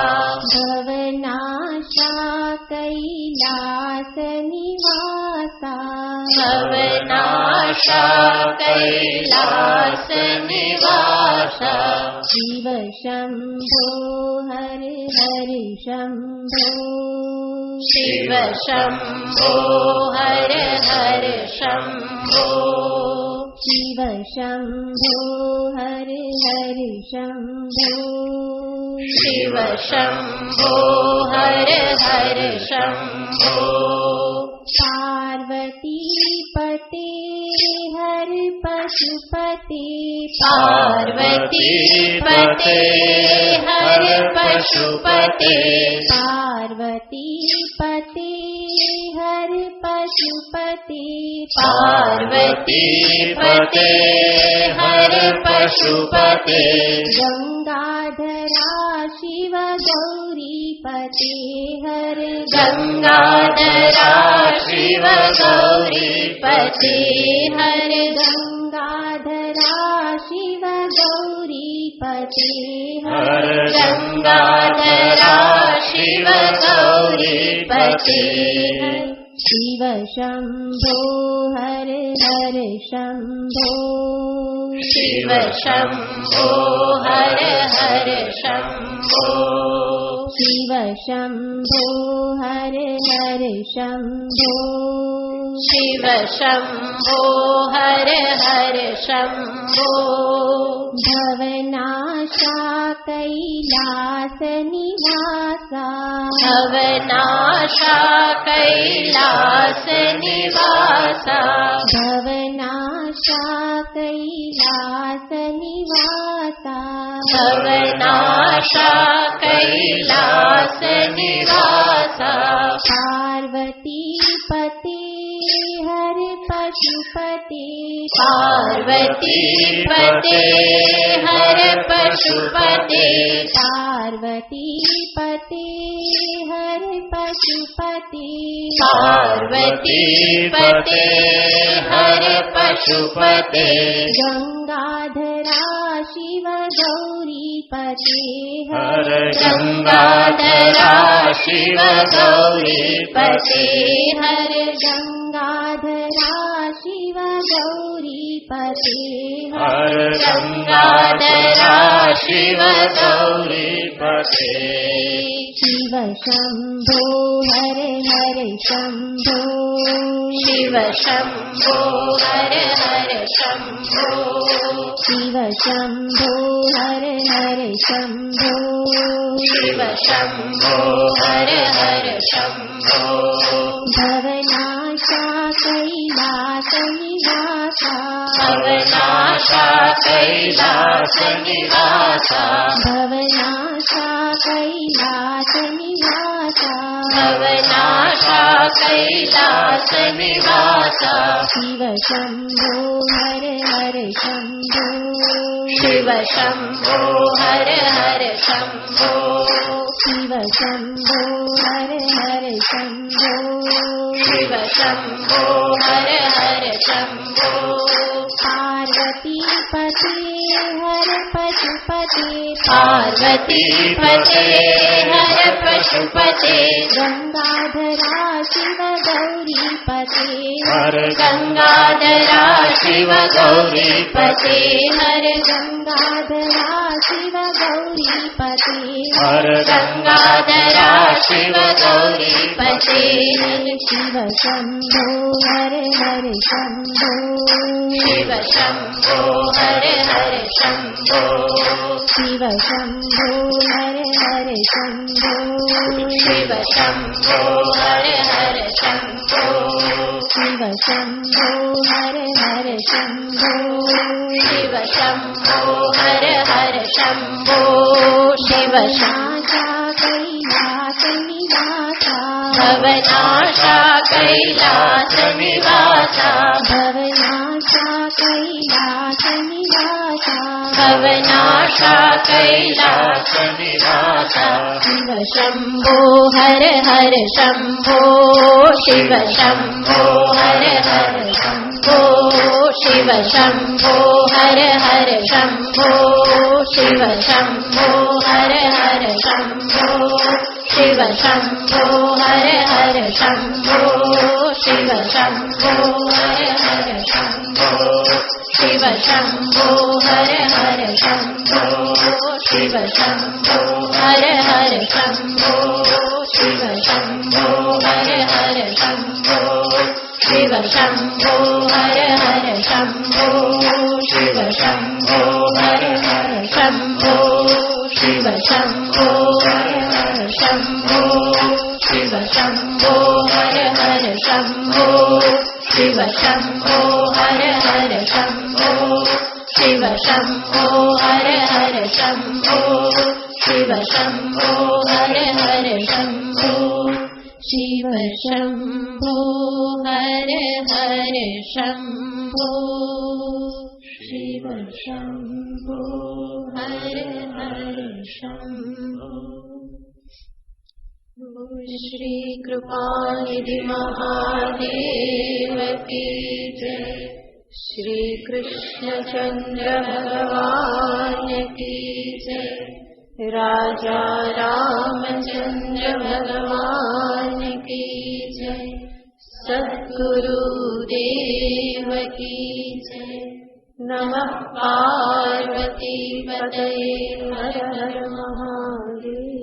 ભવનાશા કૈલાસ નિવાસા ભવનાશા કૈલાસ નિવાસા શિવ શંભો હર હર શંભો શિવ શંભો હર હર શંભો શિવ શંભો હર હર શંભો શિવ શંભો હર હર શંભો પાર્વતી પતે હર પશુપતે પાર્વતી પતે હર પશુપતે પાર્વતી પતે હર પશુપતે પાર્વતી પતે હર પશુપતે ગંગાધરા શિવ ગૌરી પતે હર ગંગાધરા શિવ ગૌરી પતે હર ગંગાધરા શિવ ગૌરી પતે હર ગંગાધરા શિવ ગૌરી પતે શિવ શંભો હર હર શંભો શિવ શંભો હર હર શંભો શિવ શંભો હર હર શંભો શિવ શંભો હર હર શંભો ભવનાશા કૈલાસ નિવાસા ભવનાશા કૈલાસ નિવાસા ભવનાશા કૈલાસ નિવાસા ભવનાશા કૈલાસ નિવાસા પાર્વતી પતે હર પશુપતે પાર્વતી પતે હર પશુપતે પાર્વતી પતે હર પશુપતે પાર્વતી પતે હર પશુપતે ગંગાધરા શિવ ગૌરી પતે હર ગંગાધરા શિવ ગૌરી પતે હર ગંગાધરા શિવ ગૌરી પતે હર ગંગાધરા શિવ ગૌરી પતે શિવ શંભો હર હર શંભો શિવ શંભો હર હર શંભો શિવ શંભો હર હર શંભો શિવ શંભો હર હર શંભો ભવનાશા કૈલાસ નિવાસા ભવનાશા કૈલાસ નિવાસા ભવનાશા કૈલાસ નિવાસા ભવનાશા કૈલાસ નિવાસા શિવ શંભો હર હર શંભો શિવ શંભો હર હર શંભો शिव शंभो हर हर शंभो शिव शंभो हर हर शंभो पार्वती पते हर पशुपते पार्वती पते हर पशुपते गंगाधरा शिव गौरी पते हर गंगाधरा शिव गौरी पते हर गंगाधरा शिव गौरी पते हर गंगाधरा शिव गौरी पते शिव शंभो हर हर शंभो शिव शंभो हर हर शंभो शिव शंभो हर हर शंभो शिव शंभो हर हर शंभो शिव शंभो हर हर शंभो शिव शंभो हर हर शंभो शिव नाशा कैलास निवासा भवनाशा कैलास निवासा भवनाशा कैलास निवासा भवनाशा कैलास निवासा शिव शंभो हर हर शंभो शिव शंभो हर हर शंभो शिव शंभो हर हर शंभो शिव शंभो हर हर शंभो शिव शंभो हर हर शंभो शिव शंभो हर हर शंभो शिव शंभो हर हर शंभो शिव शंभो हर हर शंभो शिव शंभो हर हर शंभो शिव शंभो हर हर शंभो शिव शंभो हर हर शंभो शिव शंभो हर हर शंभो शिव शंभो हर हर शंभो शिव शंभो हर हर शंभो शिव शंभो हर हर शंभो शिव शंभो हर हर शंभो शिव शंभो हर हर शंभो शिव शंभो हर हर शंभो श्री कृपानिधि महादेव की जय श्री कृष्ण चंद्र भगवान की जय राजा रामचंद्र भगवान की जय सद्गुरु देव की जय नमः पार्वती पतये हर हर महादेव।